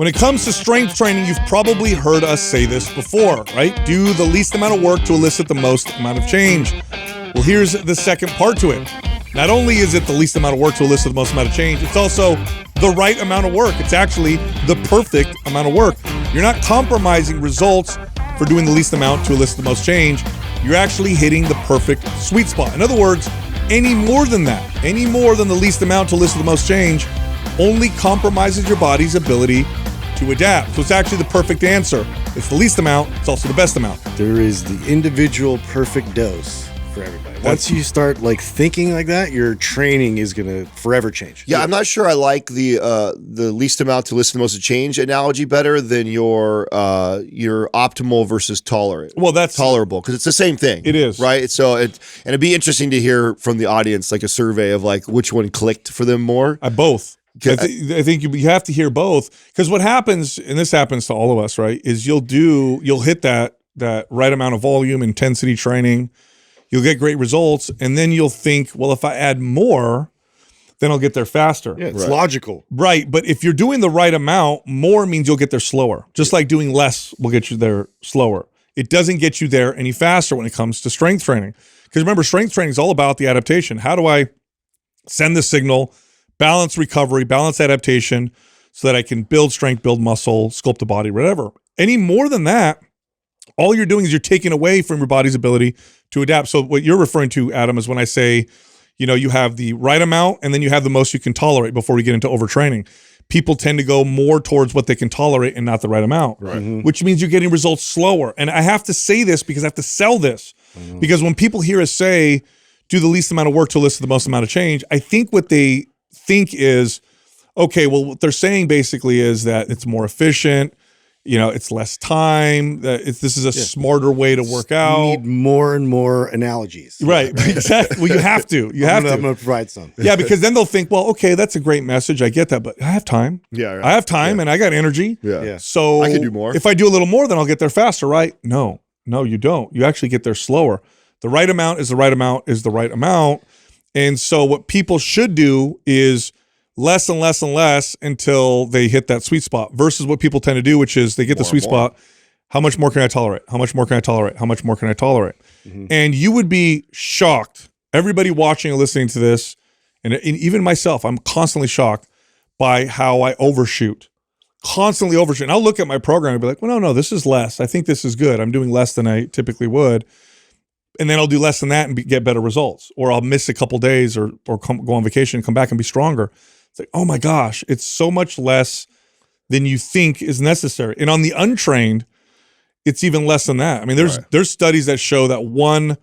When it comes to strength training, you've probably heard us say this before, right? Do the least amount of work to elicit the most amount of change. Well, here's the second part to it. Not only is it the least amount of work to elicit the most amount of change, it's also the right amount of work. It's actually the perfect amount of work. You're not compromising results for doing the least amount to elicit the most change. You're actually hitting the perfect sweet spot. In other words, any more than that, any more than the least amount to elicit the most change, only compromises your body's ability to adapt. So it's actually the perfect answer. It's the least amount, it's also the best amount. There is the individual perfect dose for everybody. Once you start like thinking like that, your training is gonna forever change. Yeah, I'm not sure I like the least amount to elicit the most change analogy better than your optimal versus tolerant. Well, that's tolerable, because it's the same thing. It is, right. So and it'd be interesting to hear from the audience, like a survey of like which one clicked for them more. Both. I think you have to hear both, because what happens, and this happens to all of us, right, is you'll hit that right amount of volume, intensity training, you'll get great results, and then you'll think, well, if I add more, then I'll get there faster. Yeah, it's logical. Right, but if you're doing the right amount, more means you'll get there slower. Just like doing less will get you there slower. It doesn't get you there any faster when it comes to strength training. Because remember, strength training is all about the adaptation. How do I send the signal, balance recovery, balance adaptation, so that I can build strength, build muscle, sculpt the body, whatever. Any more than that, all you're doing is you're taking away from your body's ability to adapt. So what you're referring to, Adam, is when I say, you have the right amount and then you have the most you can tolerate before we get into overtraining. People tend to go more towards what they can tolerate and not the right amount, right. Which means you're getting results slower. And I have to say this because I have to sell this. Because when people hear us say, do the least amount of work to elicit the most amount of change, I think what they think is, okay, well, what they're saying basically is that it's more efficient, it's less time, this is a smarter way to work out. You need more and more analogies. Right, exactly. Well, you have to. I'm going to provide some. Yeah, because then they'll think, well, okay, that's a great message. I get that, but I have time. Yeah, right. I have time and I got energy. Yeah. So I can do more. If I do a little more, then I'll get there faster, right? No, you don't. You actually get there slower. The right amount is the right amount is the right amount. And so what people should do is less and less and less until they hit that sweet spot, versus what people tend to do, which is they get the sweet spot. How much more can I tolerate? How much more can I tolerate? How much more can I tolerate? And you would be shocked. Everybody watching and listening to this, and even myself, I'm constantly shocked by how I overshoot. Constantly overshoot. And I'll look at my program and be like, well, no, this is less. I think this is good. I'm doing less than I typically would. And then I'll do less than that and get better results. Or I'll miss a couple days or go on vacation and come back and be stronger. It's like, oh my gosh, it's so much less than you think is necessary. And on the untrained, it's even less than that. I mean, there's studies that show that one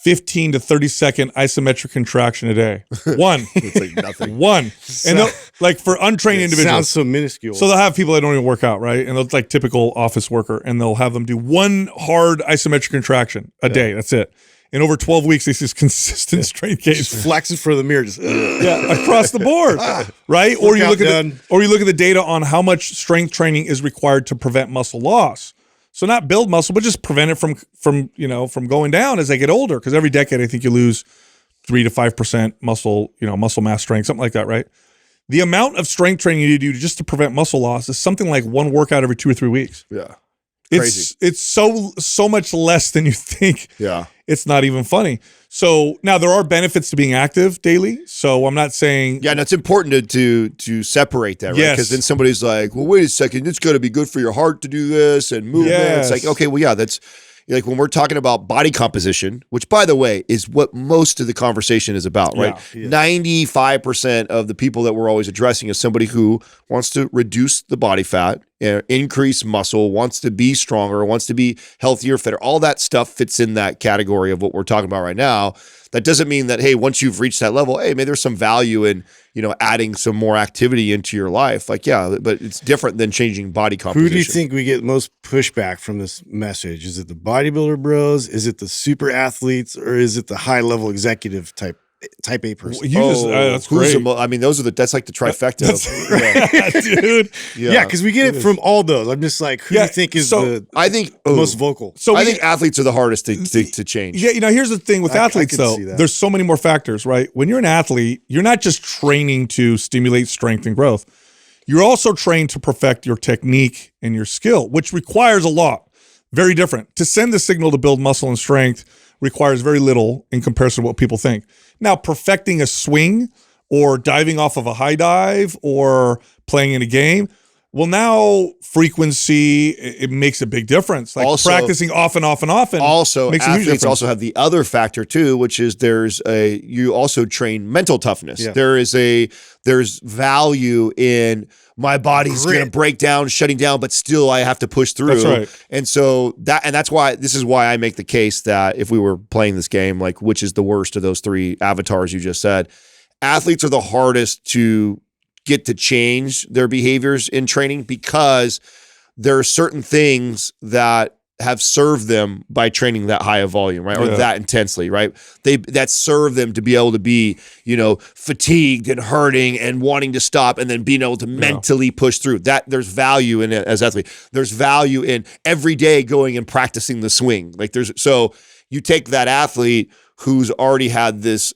15 to 30 second isometric contraction a day. One. It's like nothing. One. And like for untrained individuals. Sounds so minuscule. So they'll have people that don't even work out, right? And they'll like typical office worker, and they'll have them do one hard isometric contraction a day. That's it. And over 12 weeks, they see this consistent strength gain. Just flexes for the mirror, just across the board, right? Or you look at the data on how much strength training is required to prevent muscle loss. So not build muscle, but just prevent it from going down as they get older. Because every decade, I think you lose 3 to 5% muscle mass strength, something like that, right? The amount of strength training you need to do just to prevent muscle loss is something like one workout every 2 or 3 weeks. Yeah. Crazy. It's so much less than you think. Yeah. It's not even funny. So now there are benefits to being active daily. So I'm not saying. Yeah, and it's important to separate that, right? Yes. Because then somebody's like, well, wait a second, it's got to be good for your heart to do this and movement. Yes. It's like, okay, well, yeah, that's like when we're talking about body composition, which by the way is what most of the conversation is about, right? Yeah. 95% of the people that we're always addressing is somebody who wants to reduce the body fat, increase muscle, wants to be stronger, wants to be healthier, fitter. All that stuff fits in that category of what we're talking about right now. That doesn't mean that, hey, once you've reached that level, hey, maybe there's some value in, adding some more activity into your life. Like, yeah, but it's different than changing body composition. Who do you think we get most pushback from this message? Is it the bodybuilder bros? Is it the super athletes? Or is it the high level executive type A person? That's great. I mean, that's like the trifecta. Dude. Yeah, because we get it from all those. I'm just like, who do you think is the most vocal? So I think athletes are the hardest to change. Yeah, here's the thing with athletes, though. There's so many more factors, right? When you're an athlete, you're not just training to stimulate strength and growth. You're also trained to perfect your technique and your skill, which requires a lot. Very different. To send the signal to build muscle and strength requires very little in comparison to what people think. Now, perfecting a swing or diving off of a high dive or playing in a game, well, now frequency, it makes a big difference. Like Also, practicing often. Also, makes a huge athletes difference. also have the other factor too, which is you also train mental toughness. Yeah. There's value in my body's going to break down, shutting down, but still I have to push through. That's right. And so that's why this is why I make the case that if we were playing this game, like which is the worst of those three avatars you just said, athletes are the hardest to get to change their behaviors in training because there are certain things that have served them by training that high of volume, right? Or that intensely, right? That serve them to be able to be, fatigued and hurting and wanting to stop and then being able to mentally push through. That there's value in it as athlete. There's value in every day going and practicing the swing. So you take that athlete who's already had this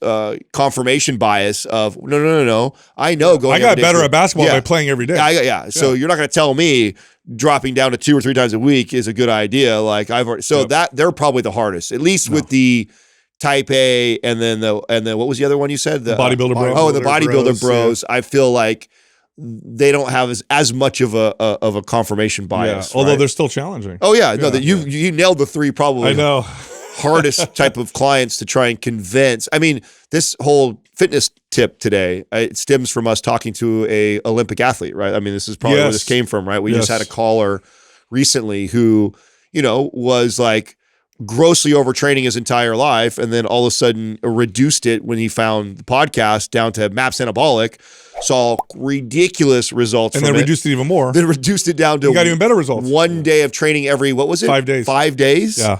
confirmation bias of no. I know going. I got better at basketball by playing every day. So you're not going to tell me dropping down to 2 or 3 times a week is a good idea. Like I've already. So that they're probably the hardest, at least with the type A, and then what was the other one you said? The bodybuilder bros. Oh, the bodybuilder bros. I feel like they don't have as much of a confirmation bias. Although right? they're still challenging. Oh yeah, no, that you nailed the 3 probably. I know. Hardest type of clients to try and convince. I mean, this whole fitness tip today, it stems from us talking to a Olympic athlete, right? I mean, this is probably where this came from, right? We just had a caller recently who, was like grossly overtraining his entire life and then all of a sudden reduced it when he found the podcast down to MAPS Anabolic, saw ridiculous results and from then reduced it even more. Then reduced it down to you got even better results. 1 day of training every, what was it? 5 days. 5 days? Yeah.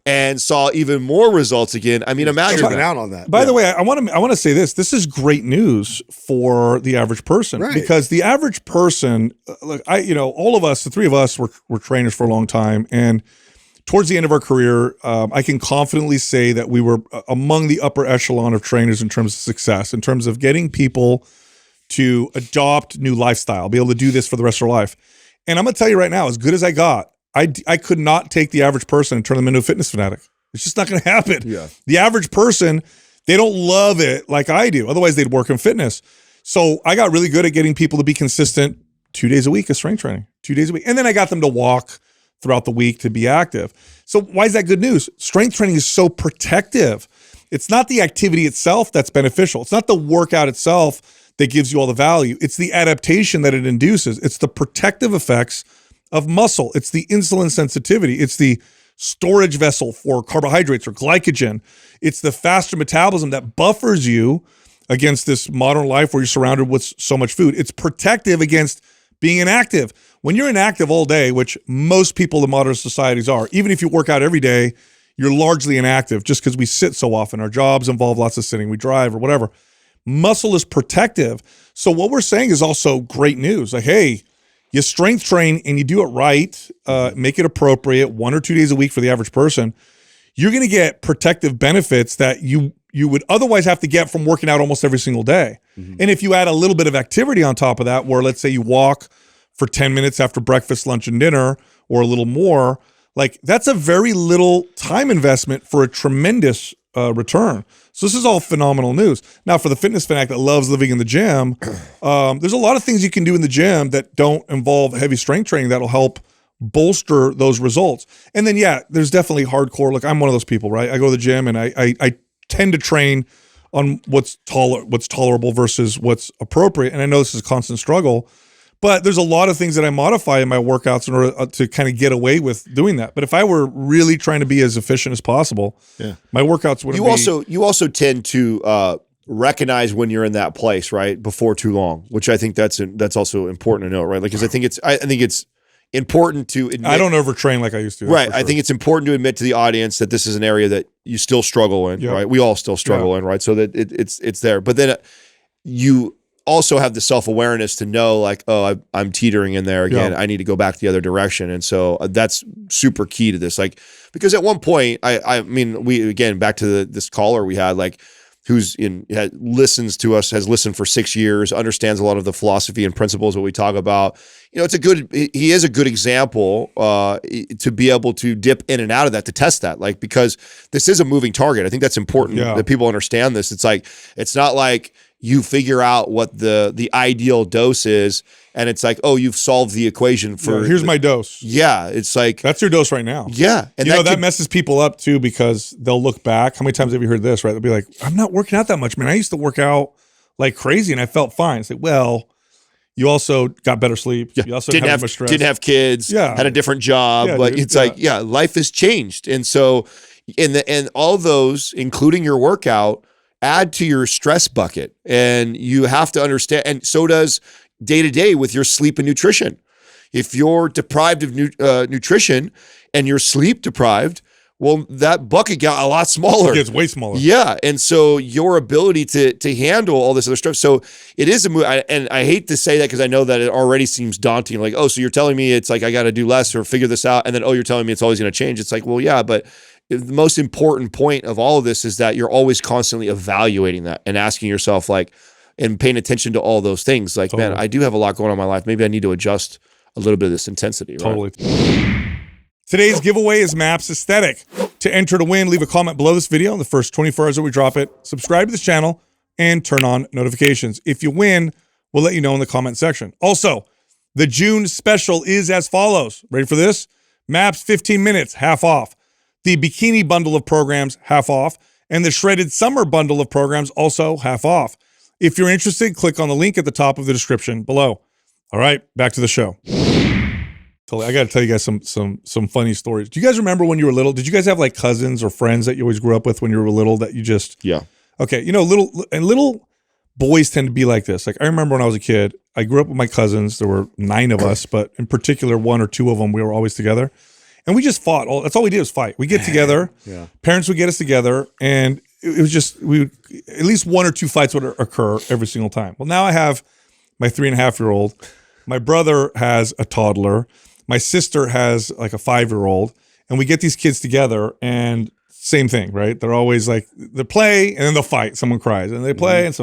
And saw even more results again. I mean, imagine Tripping out on that. By the way, I want to say this. This is great news for the average person, Right. because the average person, look, all of us, the 3 of us, were trainers for a long time, and towards the end of our career, I can confidently say that we were among the upper echelon of trainers in terms of success, in terms of getting people to adopt new lifestyle, be able to do this for the rest of their life. And I'm going to tell you right now, as good as I got, I could not take the average person and turn them into a fitness fanatic. It's just not going to happen. Yeah. The average person, they don't love it like I do. Otherwise, they'd work in fitness. So I got really good at getting people to be consistent 2 days a week of strength training, 2 days a week. And then I got them to walk throughout the week to be active. So why is that good news? Strength training is so protective. It's not the activity itself that's beneficial. It's not the workout itself that gives you all the value. It's the adaptation that it induces. It's the protective effects of muscle. It's the insulin sensitivity. It's the storage vessel for carbohydrates or glycogen. It's the faster metabolism that buffers you against this modern life where you're surrounded with so much food. It's protective against being inactive. When you're inactive all day, which most people in modern societies are, even if you work out every day, you're largely inactive just because we sit so often. Our jobs involve lots of sitting. We drive or whatever. Muscle is protective. So what we're saying is also great news. Like, hey, you strength train and you do it right, make it appropriate 1 or 2 days a week for the average person, you're going to get protective benefits that you would otherwise have to get from working out almost every single day. Mm-hmm. And if you add a little bit of activity on top of that, where let's say you walk for 10 minutes after breakfast, lunch, and dinner, or a little more, like that's a very little time investment for a tremendous return. So this is all phenomenal news. Now, for the fitness fanatic that loves living in the gym, there's a lot of things you can do in the gym that don't involve heavy strength training that'll help bolster those results. And then, there's definitely hardcore. Look, I'm one of those people, right? I go to the gym and I tend to train on what's tolerable versus what's appropriate. And I know this is a constant struggle, but there's a lot of things that I modify in my workouts in order to kind of get away with doing that. But if I were really trying to be as efficient as possible, my workouts wouldn't be. You also tend to recognize when you're in that place, right, before too long, which I think that's also important to know, right? Like, because I think it's important to admit. I don't overtrain like I used to. Right. I think it's important to admit to the audience that this is an area that you still struggle in, right? We all still struggle in, right? So that it's there. But then you also have the self-awareness to know, like, oh, I'm teetering in there again. I need to go back the other direction. And so that's super key to this. Like, because at one point, I mean, we, again, back to this caller we had, like, listens to us, has listened for 6 years, understands a lot of the philosophy and principles that we talk about. He is a good example to be able to dip in and out of that, to test that, like, because this is a moving target. I think that's important that people understand this. It's not like you figure out what the ideal dose is and it's like, oh, you've solved the equation for here's my dose. Yeah. It's like, that's your dose right now. Yeah. And that messes people up too, because they'll look back. How many times have you heard this, right? They'll be like, I'm not working out that much, man. I used to work out like crazy and I felt fine. It's like, well, you also got better sleep. Yeah. You also didn't have much stress. Didn't have kids. Yeah. Had a different job. But it's like, life has changed. And so and all those, including your workout, add to your stress bucket. And you have to understand, and so does day to day with your sleep and nutrition. If you're deprived of nutrition and you're sleep deprived, well, that bucket got a lot smaller. It gets way smaller. Yeah. And so your ability to handle all this other stuff. So it is a move. And I hate to say that because I know that it already seems daunting. Like, oh, so you're telling me it's like I got to do less or figure this out. And then, oh, you're telling me it's always going to change. It's like, well, yeah, but the most important point of all of this is that you're always constantly evaluating that and asking yourself, like, and paying attention to all those things. Like, man, I do have a lot going on in my life. Maybe I need to adjust a little bit of this intensity. Right? Totally. Today's giveaway is Maps Aesthetic. To enter to win, leave a comment below this video in the first 24 hours that we drop it, subscribe to this channel, and turn on notifications. If you win, we'll let you know in the comment section. Also, the June special is as follows. Ready for this? Maps 15 minutes, half off. The bikini bundle of programs, half off. And the shredded summer bundle of programs, also half off. If you're interested, click on the link at the top of the description below. All right, back to the show. I got to tell you guys some funny stories. Do you guys remember when you were little? Did you guys have like cousins or friends that you always grew up with when you were little that you just... Yeah. Okay, little boys tend to be like this. Like, I remember when I was a kid, I grew up with my cousins. There were 9 of us, but in particular, 1 or 2 of them, we were always together. And we just fought. That's all we did was fight. We get together. Parents would get us together, and it was just, at least 1 or 2 fights would occur every single time. Well, now I have my 3.5-year-old. My brother has a toddler. My sister has like a 5-year-old. And we get these kids together, and same thing, right? They're always like, they play, and then they'll fight. Someone cries, and they play, and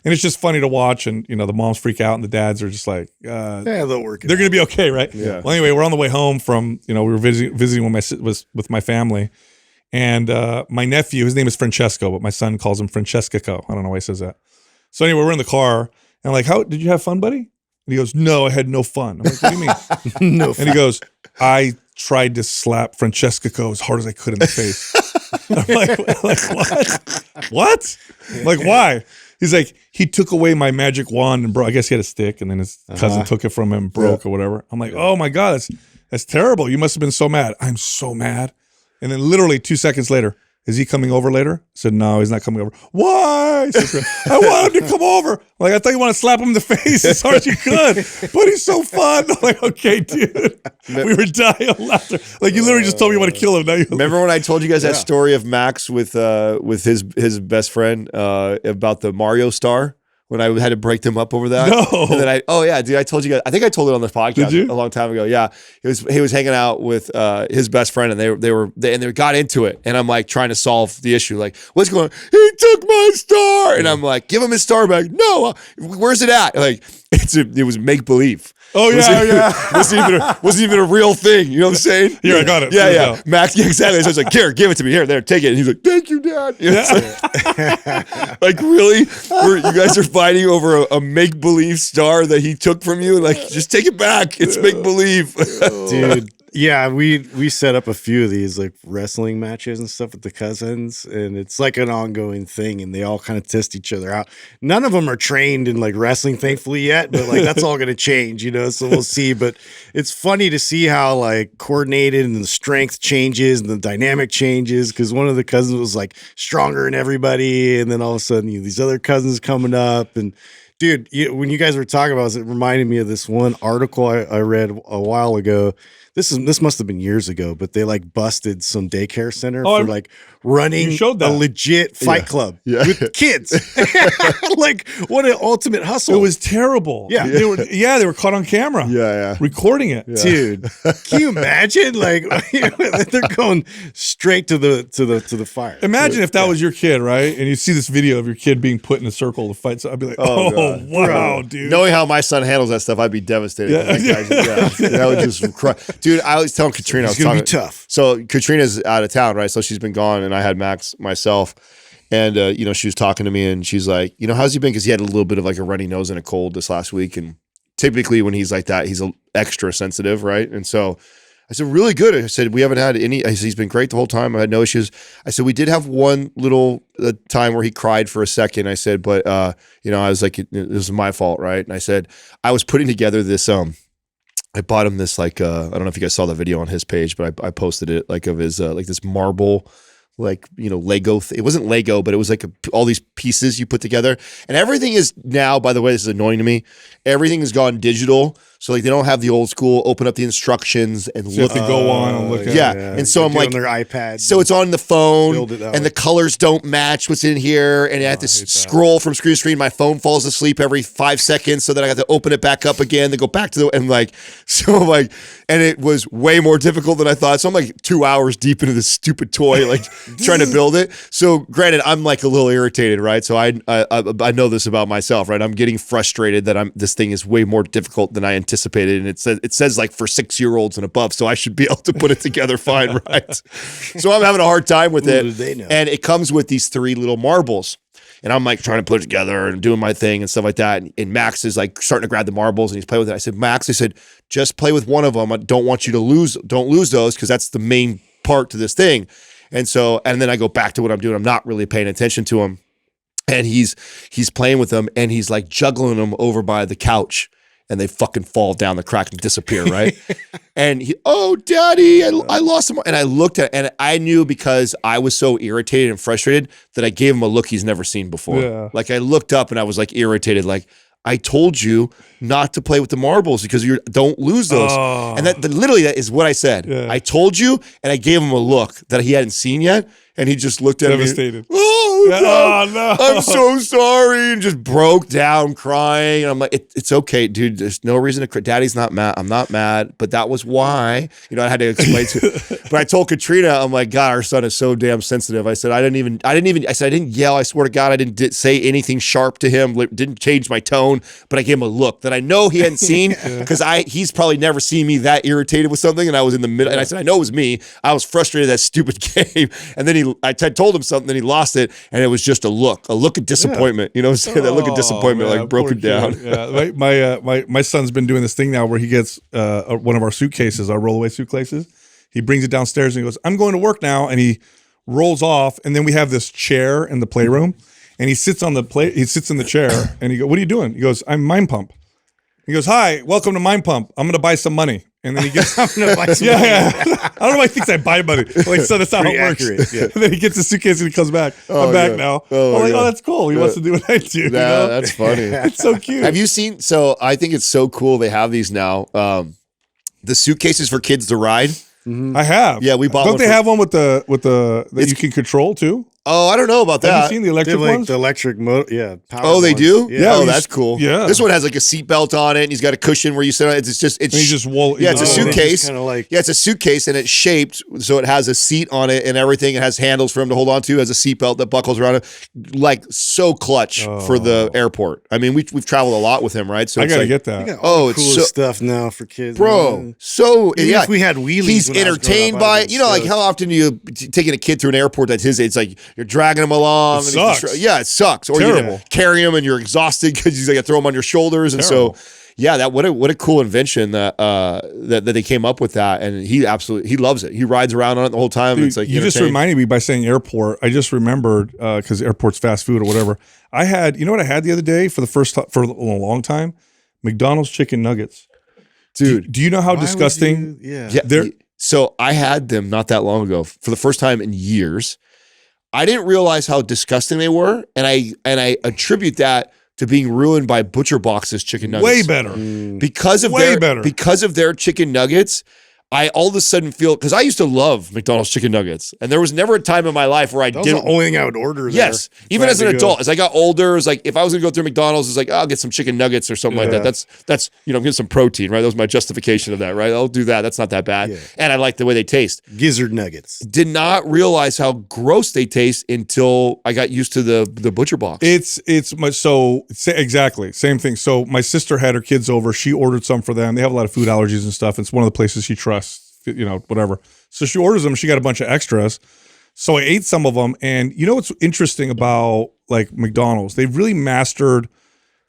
it's just funny to watch. And the moms freak out, and the dads are just like, they'll work it they're out. going to be okay, right? Yeah. Well, anyway, we're on the way home from, we were visiting with my family. And my nephew, his name is Francesco, but my son calls him Francesco. I don't know why he says that. So anyway, we're in the car, and I'm like, how did you have fun, buddy? And he goes, no, I had no fun. I'm like, what do you mean? No and fun. he goes, I tried to slap Francesco as hard as I could in the face. I'm like what? What? I'm like, why? He's like, he took away my magic wand and I guess he had a stick, and then his cousin took it from him, broke or whatever. I'm like, oh my God, that's terrible. You must have been so mad. I'm so mad. And then literally 2 seconds later, is he coming over later? I said, no, he's not coming over. Why? Said, I want him to come over. I'm like, I thought you want to slap him in the face as hard as you could, but he's so fun. I'm like, okay, dude. We were dying of laughter. Like, you literally just told me you want to kill him. Now remember when I told you guys that story of Max with his best friend about the Mario star? When I had to break them up over that. No. And then I told you guys, I think I told it on the podcast a long time ago. Yeah. He was hanging out with his best friend, and they got into it. And I'm like trying to solve the issue. Like, what's going on? He took my star. And I'm like, give him his star back. No, where's it at? Like, it was make believe. Oh yeah, wasn't even a real thing. You know what I'm saying? Here, I got it. Yeah. Max, exactly. So I was like, here, give it to me. Here, there, take it. And he's like, thank you, Dad. You know, like, really? You guys are fighting over a make-believe star that he took from you? Like, just take it back. It's make-believe. Dude. Yeah, we set up a few of these like wrestling matches and stuff with the cousins, and it's like an ongoing thing, and they all kind of test each other out. None of them are trained in like wrestling, thankfully, yet, but like that's all going to change, so we'll see. But it's funny to see how like coordinated and the strength changes and the dynamic changes, because one of the cousins was like stronger than everybody, and then all of a sudden these other cousins coming up, and Dude, when you guys were talking about it, it reminded me of this one article I read a while ago. This must have been years ago, but they like busted some daycare center for like running a legit fight club with kids. Like, what an ultimate hustle. It was terrible. Yeah. They were caught on camera. Recording it. Yeah. Dude, can you imagine? Like, they're going straight to the fire. Imagine if that was your kid, right? And you see this video of your kid being put in a circle to fight. So I'd be like, oh wow, dude. Knowing how my son handles that stuff, I'd be devastated. That would just cry. Dude, I was telling Katrina, it's gonna be tough. So Katrina's out of town, right? So she's been gone, and I had Max myself, and she was talking to me, and she's like, how's he been? Because he had a little bit of like a runny nose and a cold this last week, and typically when he's like that, he's extra sensitive, right? And so I said, really good. I said, we haven't had any. I said, he's been great the whole time. I had no issues. I said, we did have one little time where he cried for a second. I said, but I was like, it was my fault, right? And I said, I was putting together this I bought him this like I don't know if you guys saw the video on his page, but I posted it like of his like this marble Lego. It wasn't Lego, but it was like all these pieces you put together, and everything is now. By the way, this is annoying to me. Everything has gone digital, so like they don't have the old school. Open up the instructions and look to go on and look at. Yeah, and so I'm like on their iPad. So it's on the phone, and the colors don't match what's in here, and I have to scroll from screen to screen. My phone falls asleep every 5 seconds, so then I got to open it back up again, then go back to and it was way more difficult than I thought. So I'm like 2 hours deep into this stupid toy, like trying to build it. So granted, I'm like a little irritated, right? So I know this about myself, right? I'm getting frustrated that this thing is way more difficult than I anticipated, and it says like for 6-year-olds and above, so I should be able to put it together fine, right? So I'm having a hard time with it, and it comes with these 3 little marbles. And I'm like trying to put it together and doing my thing and stuff like that. And Max is like starting to grab the marbles and he's playing with it. I said, Max, just play with one of them. I don't want you to don't lose those because that's the main part to this thing. And then I go back to what I'm doing. I'm not really paying attention to him. And he's playing with them and he's like juggling them over by the couch. And they fucking fall down the crack and disappear, right? And Daddy, I lost him. And I looked at it, and I knew because I was so irritated and frustrated that I gave him a look he's never seen before. Yeah. Like I looked up and I was like irritated, like, I told you not to play with the marbles because you don't lose those. Oh. And that literally that is what I said. Yeah. I told you, and I gave him a look that he hadn't seen yet. And he just looked at me. Devastated. No, I'm so sorry. And just broke down crying. And I'm like, it's okay, dude. There's no reason to cry. Daddy's not mad. I'm not mad. But that was why. I had to explain to But I told Katrina, I'm like, God, our son is so damn sensitive. I said, I didn't yell. I swear to God, I didn't say anything sharp to him. Didn't change my tone. But I gave him a look that I know he hadn't seen because he's probably never seen me that irritated with something. And I was in the middle. And I said, I know it was me. I was frustrated at that stupid game. And then I told him something, then he lost it, and it was just a look of disappointment. You know what I'm saying? That look of disappointment, man, like broke it down. Yeah, my son's been doing this thing now where he gets one of our suitcases, our rollaway suitcases. He brings it downstairs and he goes, I'm going to work now, and he rolls off, and then we have this chair in the playroom, and he sits on he sits in the chair, and he goes, what are you doing? He goes, I'm Mind Pump. He goes, hi, welcome to Mind Pump. I'm going to buy some money. And then he gets, I'm going to buy some money. I don't know why he thinks I buy money. Like, so that's how it works. Yeah. And then he gets the suitcase and he comes back. I'm back now. I'm like, that's cool. He wants to do what I do. That's funny. It's so cute. Have you seen, so I think it's so cool they have these now. The suitcases for kids to ride. Mm-hmm. I have. Yeah, we bought Don't they have one with the that you can control too? Oh, I don't know about that. Have you seen the electric ones? The electric motor, yeah. Oh, they do? Yeah. Oh, that's cool. Yeah. This one has like a seatbelt on it, and he's got a cushion where you sit on it. It's a suitcase. It's a suitcase, and it's shaped so it has a seat on it and everything. It has handles for him to hold on to. It has a seatbelt that buckles around it. Like so clutch for the airport. I mean, we've traveled a lot with him, right? So I gotta get that. It's cool stuff now for kids, bro. Man. So even if we had wheelies, he's entertained by it. Like how often you taking a kid through an airport that's his age? It's like you're dragging him along. It sucks. Yeah, it sucks. Or terrible. You carry him and you're exhausted because you got to throw him on your shoulders. And terrible. So, yeah, what a cool invention that they came up with that. And he loves it. He rides around on it the whole time. Dude, it's like you just reminded me by saying airport. I just remembered because airport's fast food or whatever. I had, you know what I had the other day for a long time? McDonald's chicken nuggets. Dude, do you know how disgusting? So I had them not that long ago for the first time in years. I didn't realize how disgusting they were, and I attribute that to being ruined by Butcher Box's chicken nuggets. Way better. Because of their chicken nuggets, I all of a sudden feel, because I used to love McDonald's chicken nuggets, and there was never a time in my life where I That was the only thing I would order. Yes, even as an adult, as I got older, it's like if I was gonna go through McDonald's, it's like, I'll get some chicken nuggets or something like that. That's get some protein, right? That was my justification of that, right? I'll do that. That's not that bad, and I like the way they taste. Gizzard nuggets. Did not realize how gross they taste until I got used to the Butcher Box. It's much so exactly same thing. So my sister had her kids over. She ordered some for them. They have a lot of food allergies and stuff. It's one of the places she trusts. Whatever. So she orders them. She got a bunch of extras. So I ate some of them. And you know what's interesting about like McDonald's? They've really mastered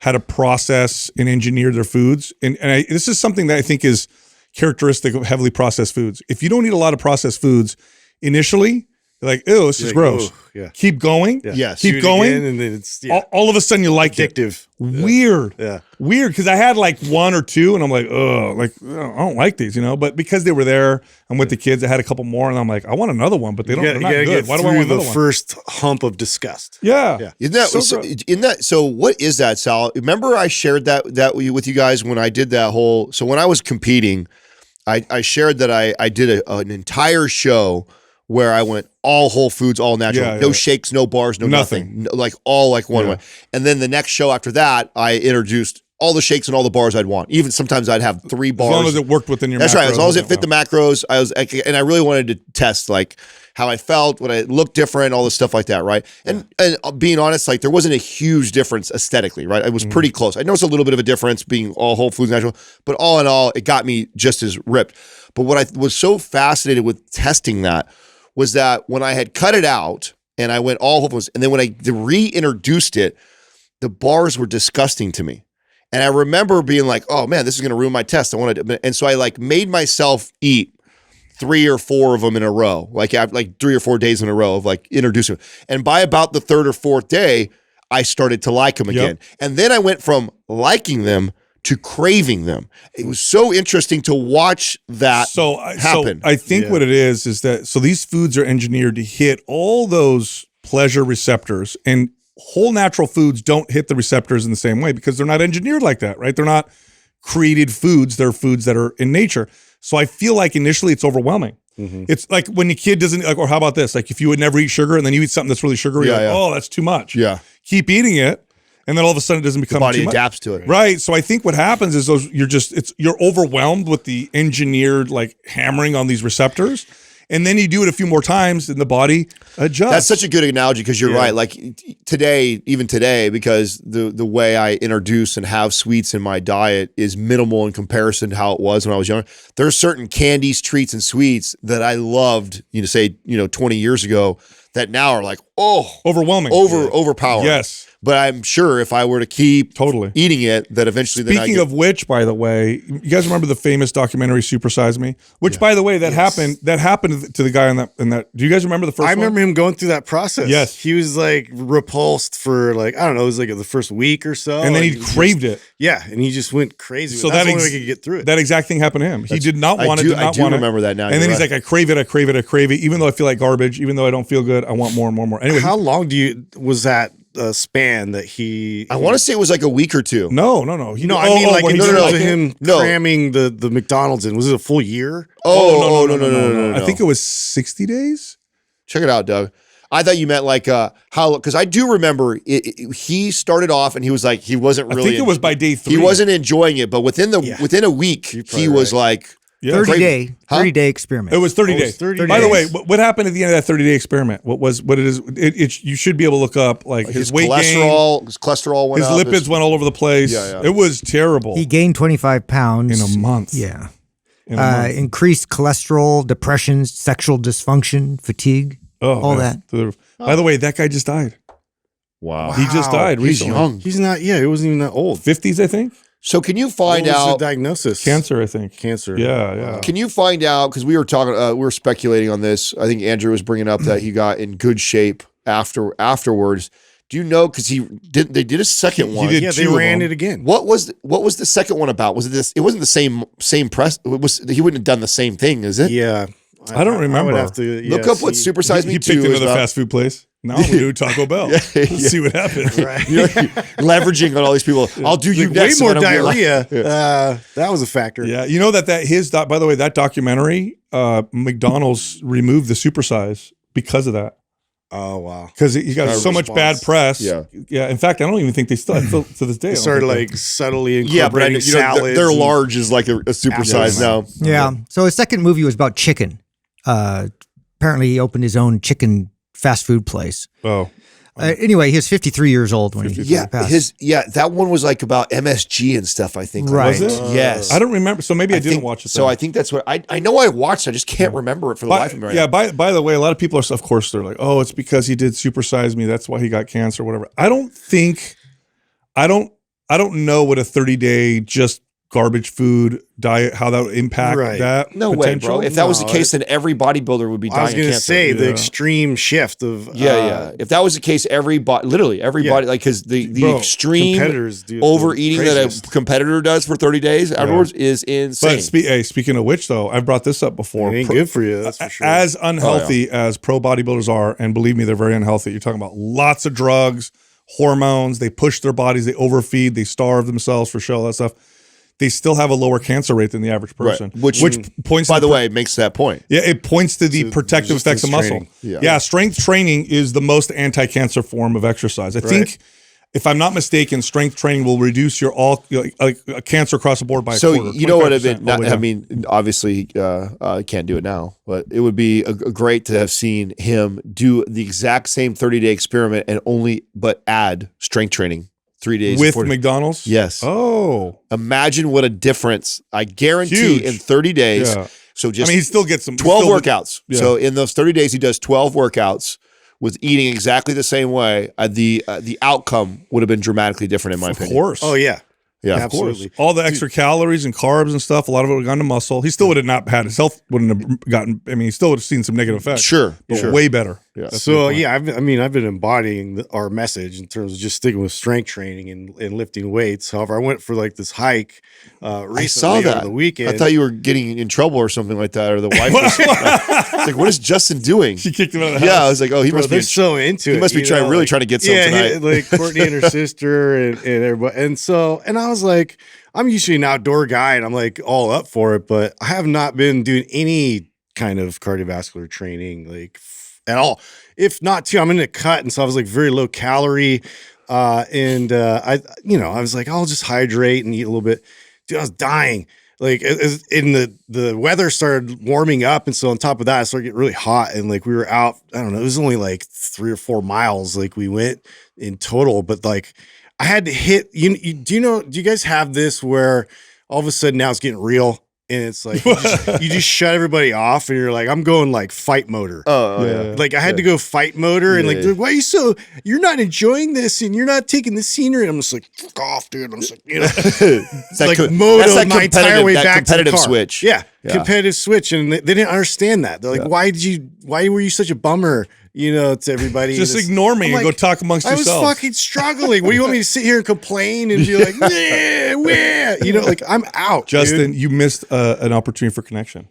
how to process and engineer their foods. And this is something that I think is characteristic of heavily processed foods. If you don't eat a lot of processed foods initially, you're like, ew, this is gross. Keep going. Yes. Keep going. And then it's all of a sudden you like addictive. Weird. Yeah. Weird. Because I had like one or two and I'm like, oh, like, I don't like these, But because they were there, I'm with the kids. I had a couple more and I'm like, I want another one, but they're not good. Why do I want another one? First hump of disgust. Yeah. Isn't that so what is that, Sal? Remember I shared that with you guys when I did that whole, so when I was competing, I shared that I did an entire show where I went all whole foods, all natural, no shakes, no bars, no nothing. Like all like one way. And then the next show after that, I introduced all the shakes and all the bars I'd want. Even sometimes I'd have 3 bars. As long as it worked within your macros. That's right. As long as it fit the macros, and I really wanted to test like how I felt, what I looked different, all this stuff like that, right? And being honest, like there wasn't a huge difference aesthetically, right? It was pretty close. I noticed a little bit of a difference being all whole foods natural, but all in all, it got me just as ripped. But what I was so fascinated with testing that was that when I had cut it out and I went all whole foods, and then when I reintroduced it, the bars were disgusting to me. And I remember being like, oh man, this is going to ruin my test. And so I like made myself eat 3 or 4 of them in a row, like 3 or 4 days in a row of like introducing them. And by about the 3rd or 4th day, I started to like them again. And then I went from liking them to craving them. It was so interesting to watch that happen. So I think what it is that, so these foods are engineered to hit all those pleasure receptors, and whole natural foods don't hit the receptors in the same way because they're not engineered like that, right? They're not created foods. They're foods that are in nature. So I feel like initially it's overwhelming. It's like when the kid doesn't like, or how about this? Like if you would never eat sugar and then you eat something that's really sugary, you're like, oh, that's too much. Yeah. Keep eating it. And then all of a sudden it doesn't become the body too much. adapts to it. Right. So I think what happens is you're overwhelmed with the engineered like hammering on these receptors. And then you do it a few more times and the body adjusts. That's such a good analogy because you're right. Like even today, because the way I introduce and have sweets in my diet is minimal in comparison to how it was when I was younger. There are certain candies, treats, and sweets that I loved, 20 years ago that now are like, overwhelming. Overpowering. Yes. But I'm sure if I were to keep eating it, that eventually Speaking of which, by the way, you guys remember the famous documentary Super Size Me? Which, by the way, that happened to the guy in that. Do you guys remember the first one? I remember him going through that process. Yes. He was like repulsed for like, I don't know, it was like the first week or so. And then he craved it. Yeah. And he just went crazy. So that's the only way he could get through it. That exact thing happened to him. He did not want it. I do remember that now. And then he's like, I crave it. Even though I feel like garbage, even though I don't feel good, I want more and more and more. Anyway. How long was that span that he? I want to say it was like a week or two. No. Him cramming the McDonald's in. Was it a full year? No. I think it was 60 days. Check it out, Doug. I thought you meant like how, because I do remember he started off and he was like, he wasn't really. I think it was by day 3. He wasn't enjoying it, but within a week, he was like. Yeah. 30-day experiment. It was 30 days. 30 By days. the way, what happened at the end of that 30-day experiment? What it is? You should be able to look up like his weight gain. His cholesterol went up. His lipids went all over the place. Yeah. It was terrible. He gained 25 pounds. In a month. Yeah. Increased cholesterol, depression, sexual dysfunction, fatigue, all that. By the way, that guy just died. Wow. He just died recently. He's young. He wasn't even that old. 50s, I think. So can you find what was out the diagnosis? Cancer, I think. Cancer. Yeah. Can you find out, because we were talking, we were speculating on this. I think Andrew was bringing up that he got in good shape afterwards. Do you know? Because they did a second one. They ran it again. What was the second one about? Was it this? It wasn't the same press. He wouldn't have done the same thing, is it? Yeah. I don't remember. I would have to look up what Super Size Me 2 he picked is another about. fast food place. Now I'm gonna do Taco Bell. Let's see what happens. Right. You're leveraging on all these people. I'll do you Like, next. way more and then I'm gonna- diarrhea. That was a factor. Yeah, you know by the way, that documentary, McDonald's removed the supersize because of that. Oh wow. Because he got so much bad press. Yeah. Yeah. In fact, I don't even think they still to this day. I They don't started think like subtly Yeah, but I know, incorporating salads. their and- large is like a supersize now. Yeah. So his second movie was about chicken. Apparently, he opened his own chicken fast food place. Oh, Anyway, he was 53 years old when he Yeah, passed. that one was like about MSG and stuff. I think. Right. was it? Yes. I don't remember. So maybe I didn't think- watch it. So then. I think that's what I know. I watched. I just can't remember it for the life of me. Right now. By the way, a lot of people are, of course, they're like, oh, it's because he did Supersize Me. That's why he got cancer or whatever. I don't know what a 30-day just garbage food diet, how that would impact that. No way, potential. bro. If that was the case, then every bodybuilder would be dying I was of going to cancer. say the extreme shift of Yeah. If that was the case, literally everybody, like, because the extreme competitors do overeating that craziest. a competitor does for 30 days afterwards is insane. But speaking of which, though, I've brought this up before. It ain't good for you, that's for sure. As unhealthy as pro bodybuilders are, and believe me, they're very unhealthy. You're talking about lots of drugs, hormones. They push their bodies, they overfeed, they starve themselves for show, all that stuff. They still have a lower cancer rate than the average person, Which points. by the way, makes that point. Yeah, it points to the protective effects of muscle. training. Yeah, strength training is the most anti-cancer form of exercise. I think, if I'm not mistaken, strength training will reduce your cancer across the board by a So quarter. you know what? 25% all the way I down. mean, obviously, can't do it now, but it would be great to have seen him do the exact same 30-day experiment and but add strength training 3 days with before- McDonald's. Yes. Oh, Imagine what a difference! I guarantee Huge. in 30 days. Yeah. So just I mean, he still gets some 12 still- workouts. Yeah. So in those 30 days, he does 12 workouts with eating exactly the same way. The outcome would have been dramatically different, in my Of opinion. course. Oh yeah. Yeah, Of course. Absolutely. All the extra calories and carbs and stuff, a lot of it would have gone to muscle. He still would have not had his health, wouldn't have gotten, I mean, he still would have seen some negative effects. Sure, But sure. way better. Yeah. That's the So point. yeah, I've been embodying our message in terms of just sticking with strength training and lifting weights. However, I went for like this hike recently I saw that over the weekend. I thought you were getting in trouble or something like that, or the wife was it's like, what is Justin doing? She kicked him out of the house. Yeah, I was like, oh, he Bro, must be. they're so into it. He must be you know, really like- trying to get some tonight. like Courtney and her sister and everybody. And I was like, I'm usually an outdoor guy and I'm like all up for it, but I have not been doing any kind of cardiovascular training like at all. If not too, I'm in a cut. And so I was like very low calorie. I was like, I'll just hydrate and eat a little bit. Dude, I was dying. Like in the weather started warming up. And so on top of that, I started getting really hot. And like we were out, I don't know, it was only like 3 or 4 miles. Like we went in total, but like I had to hit, do you guys have this where all of a sudden now it's getting real? And it's like, you just shut everybody off and you're like, I'm going like fight motor. Oh, yeah. Like I had to go fight motor and like, Yeah. dude, why are you you're not enjoying this and you're not taking the scenery. And I'm just like, fuck off, dude. I'm just like, It's like co- moto that's that my entire competitive- way that back to the competitive car. switch. Yeah, Yeah. competitive switch. And they didn't understand that. They're like, why were you such a bummer, to everybody? Just This- ignore me I'm and like, go talk amongst I was yourselves. fucking struggling. What do you want me to sit here and complain and be like, yeah, like I'm out, Justin, dude. you missed an opportunity for connection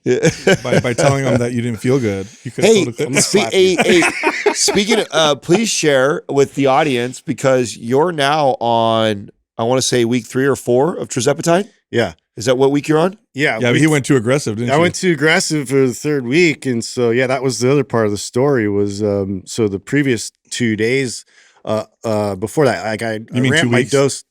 by telling them that you didn't feel good. You could Hey, have told them. speaking of, please share with the audience because you're now on, I want to say week 3 or 4 of Tirzepatide. Yeah. Is that what week you're on? Yeah. Yeah, but he went too aggressive, didn't I you? went too aggressive for the 3rd week. And so, yeah, that was the other part of the story was, so the previous 2 days, before that, like I mean ramped 2 my weeks? dose.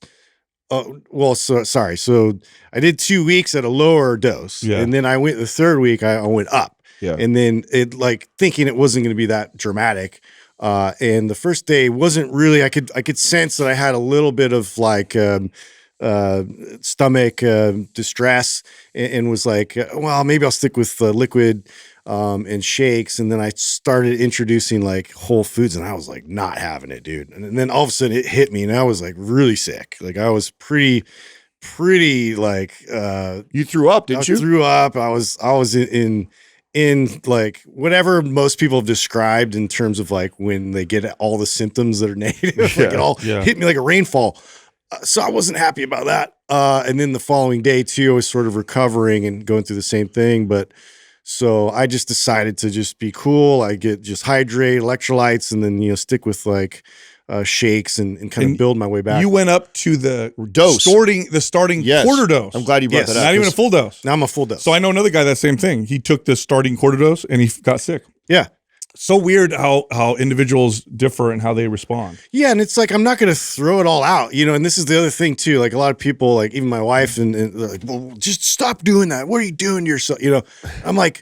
Sorry. So I did 2 weeks at a lower dose. Yeah. And then I went the 3rd week, I went up. Yeah. And then it like thinking it wasn't going to be that dramatic. And the first day wasn't really, I could sense that I had a little bit of like, stomach distress and was like, well, maybe I'll stick with liquid and shakes. And then I started introducing like whole foods and I was like not having it, dude. And then all of a sudden it hit me and I was like really sick. Like I was pretty like You threw up, I didn't you? threw up. I was in like whatever most people have described in terms of like when they get all the symptoms that are negative, like it all hit me like a rainfall. So I wasn't happy about that. And then the following day too, I was sort of recovering and going through the same thing. But So I just decided to just be cool. I get just hydrate, electrolytes, and then, stick with like shakes and kind of build my way back. You went up to the Dose. starting Yes. quarter dose. I'm glad you brought Yes. that up. Not even a full dose. Now I'm a full dose. So I know another guy that same thing. He took the starting quarter dose and he got sick. Yeah. So weird how individuals differ and how they respond. Yeah, and it's like I'm not going to throw it all out, and this is the other thing too. Like a lot of people, like even my wife, and they're like, well, just stop doing that. What are you doing to yourself? I'm like,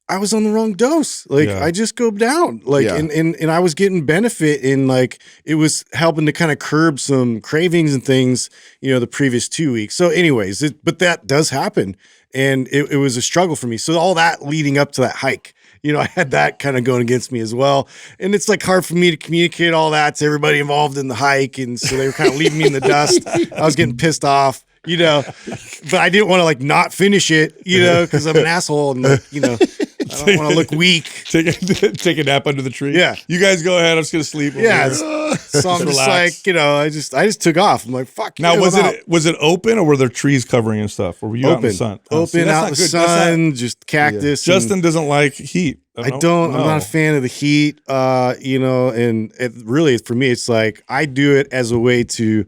I was on the wrong dose. Like Yeah. I just go down. Like Yeah. and I was getting benefit in like it was helping to kind of curb some cravings and things, the previous 2 weeks. So anyways, but that does happen. And it was a struggle for me. So all that leading up to that hike, I had that kind of going against me as well. And it's like hard for me to communicate all that to everybody involved in the hike. And so they were kind of leaving me in the dust. I was getting pissed off, but I didn't want to like not finish it, because I'm an asshole and like, I don't want to look weak. Take a nap under the tree. Yeah. You guys go ahead. I'm just gonna sleep. over Yeah. here. So I'm just Relax. like, I just took off. I'm like, fuck. Now I'm out. was it open or were there trees covering and stuff? Or were you out in the sun? Oh, see, Open that's out not in the good. That's not- sun, just cactus. and- Justin doesn't like heat. I don't. I'm not a fan of the heat, and it really, for me, it's like I do it as a way to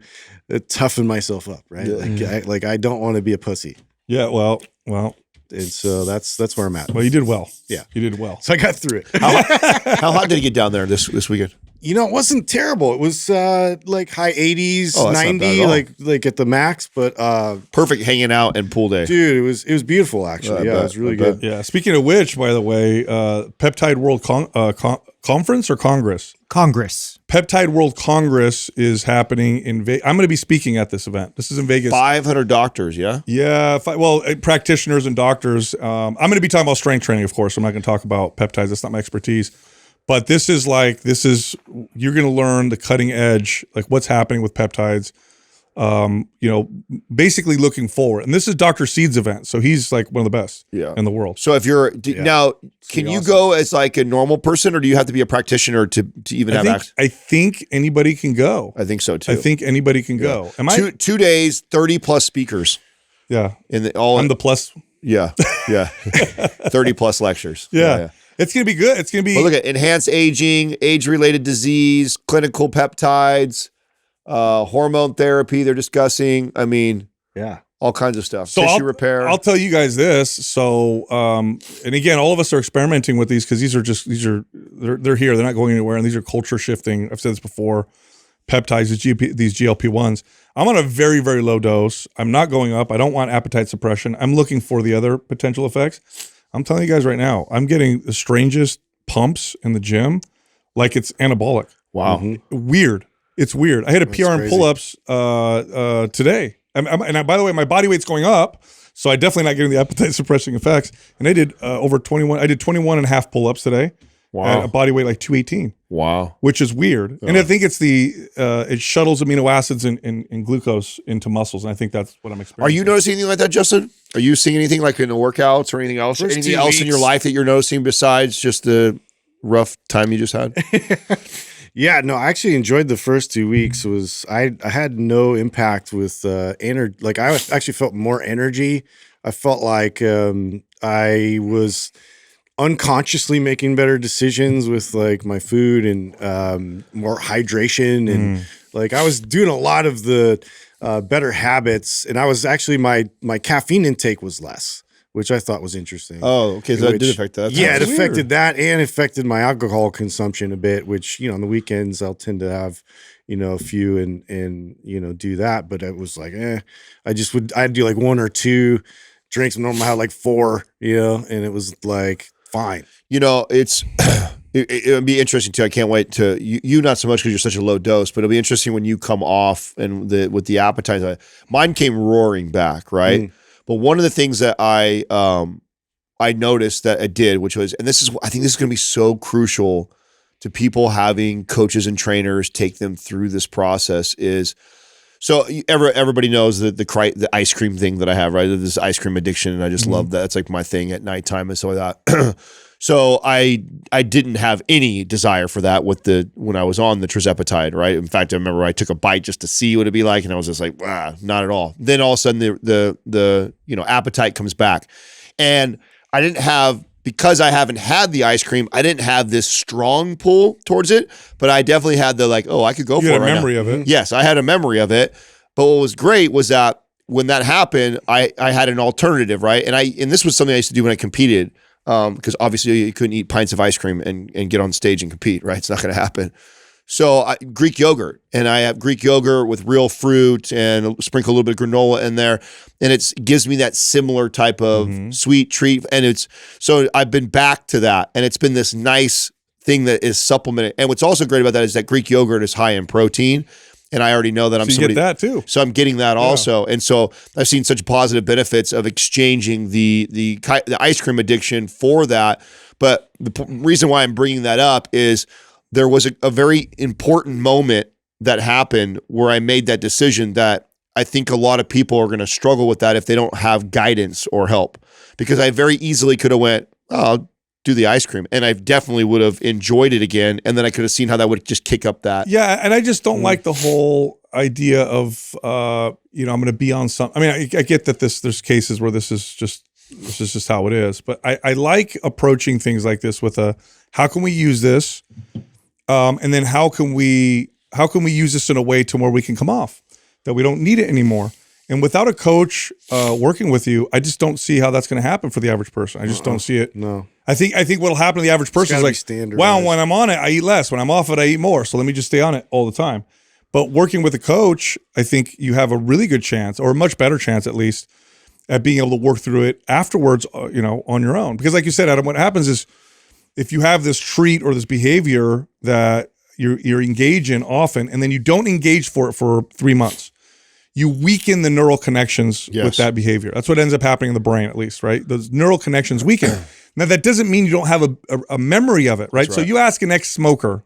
toughen myself up, right? Yeah. Like I don't want to be a pussy, Yeah. Well. and so that's where I'm at. Well, you did well. Yeah. You did well. So I got through it. How hot did it get down there this weekend? It wasn't terrible. It was like high 80s, Oh, that's not bad 90, at all. like at the max. But Perfect hanging out and pool day. dude, it was beautiful actually. I Yeah, bet, it was really I bet. good. Yeah. Speaking of which, by the way, Peptide World Conference or Congress? Congress. Peptide World Congress is happening in Vegas. I'm going to be speaking at this event. This is in Vegas. 500 doctors, yeah? Yeah. Practitioners and doctors. I'm going to be talking about strength training, of course. I'm not going to talk about peptides. That's not my expertise. But you're going to learn the cutting edge, like what's happening with peptides. Basically looking forward. And this is Dr. Seed's event. So he's like one of the best in the world. So if you're now, can you awesome. go as like a normal person, or do you have to be a practitioner to even have access? I think anybody can go. I think so too. I think anybody can go. Am I? 2 days, 30 plus speakers Yeah. in all. I'm the plus. yeah, 30 plus lectures. Yeah. It's going to be good. It's going to be. But look at enhanced aging, age-related disease, clinical peptides, hormone therapy. They're discussing. I mean, Yeah. all kinds of stuff. So Tissue repair. I'll tell you guys this. So, and again, all of us are experimenting with these because they're here. They're not going anywhere, and these are culture shifting. I've said this before. Peptides, these GLP-1s. I'm on a very, very low dose. I'm not going up. I don't want appetite suppression. I'm looking for the other potential effects. I'm telling you guys right now, I'm getting the strangest pumps in the gym, like it's anabolic. wow. Weird. It's weird. I had a PR in crazy. pull-ups today. By the way, my body weight's going up, so I definitely not getting the appetite suppressing effects. And I did over 21. I did 21 and a half pull-ups today. Wow. At a body weight like 218, Wow. which is weird. And I think it's it shuttles amino acids and glucose into muscles, and I think that's what I'm Are experiencing. you noticing anything like that, Justin? Are you seeing anything like in the workouts or anything else? First Anything 2 else in your weeks. life that you're noticing besides just the rough time you just had? Yeah, no, I actually enjoyed the first 2 weeks. I had no impact with energy. Like I actually felt more energy. I felt like I was unconsciously making better decisions with like my food and more hydration and like I was doing a lot of the better habits, and I was actually my caffeine intake was less, which I thought was interesting. Oh, okay. So that did affect that. Yeah, it That's affected weird. that and affected my alcohol consumption a bit, which, on the weekends I'll tend to have, a few and do that. But it was like, I'd do like 1 or 2 drinks. Normally I had like 4, and it was like fine. It's it would be interesting too. I can't wait to you not so much because you're such a low dose, but it'll be interesting when you come off and with the appetite. Mine came roaring back, right? But one of the things that I noticed that I did, which was, and I think this is going to be so crucial to people having coaches and trainers take them through this process is. So everybody knows the ice cream thing that I have, right? This ice cream addiction, and I just love that. It's like my thing at nighttime and stuff like that. So I didn't have any desire for that when I was on the Tirzepatide, right? In fact, I remember I took a bite just to see what it'd be like, and I was just like, not at all. Then all of a sudden the appetite comes back, and I didn't have because I haven't had the ice cream, I didn't have this strong pull towards it, but I definitely had the like, oh, I could go for it. You had a right memory now. of it. Yes, I had a memory of it. But what was great was that when that happened, I had an alternative, right? And this was something I used to do when I competed, because obviously you couldn't eat pints of ice cream and get on stage and compete, right? It's not going to happen. So Greek yogurt, and I have Greek yogurt with real fruit and sprinkle a little bit of granola in there, and it gives me that similar type of sweet treat. And so I've been back to that, and it's been this nice thing that is supplemented. And what's also great about that is that Greek yogurt is high in protein, and I already know that I'm So you somebody get that too. So I'm getting that also, and so I've seen such positive benefits of exchanging the ice cream addiction for that. But the reason why I'm bringing that up is there was a very important moment that happened where I made that decision that I think a lot of people are going to struggle with that if they don't have guidance or help, because I very easily could have went, oh, I'll do the ice cream, and I definitely would have enjoyed it again, and then I could have seen how that would just kick up that. Yeah, and I just don't like the whole idea of I'm going to be on some. I mean, I get that there's cases where this is just how it is, but I like approaching things like this with how can we use this, and then how can we use this in a way to where we can come off that we don't need it anymore. And without a coach working with you, I just don't see how that's going to happen for the average person. I just don't see it. No. I think what'll happen to the average person is like, wow, when I'm on it, I eat less. When I'm off it, I eat more. So let me just stay on it all the time. But working with a coach, I think you have a really good chance, or a much better chance at least, at being able to work through it afterwards, on your own. Because like you said, Adam, what happens is if you have this treat or this behavior that you're engaged in often, and then you don't engage for it for 3 months, you weaken the neural connections with that behavior. That's what ends up happening in the brain, at least, right? Those neural connections weaken. Now, that doesn't mean you don't have a memory of it, right? So you ask an ex-smoker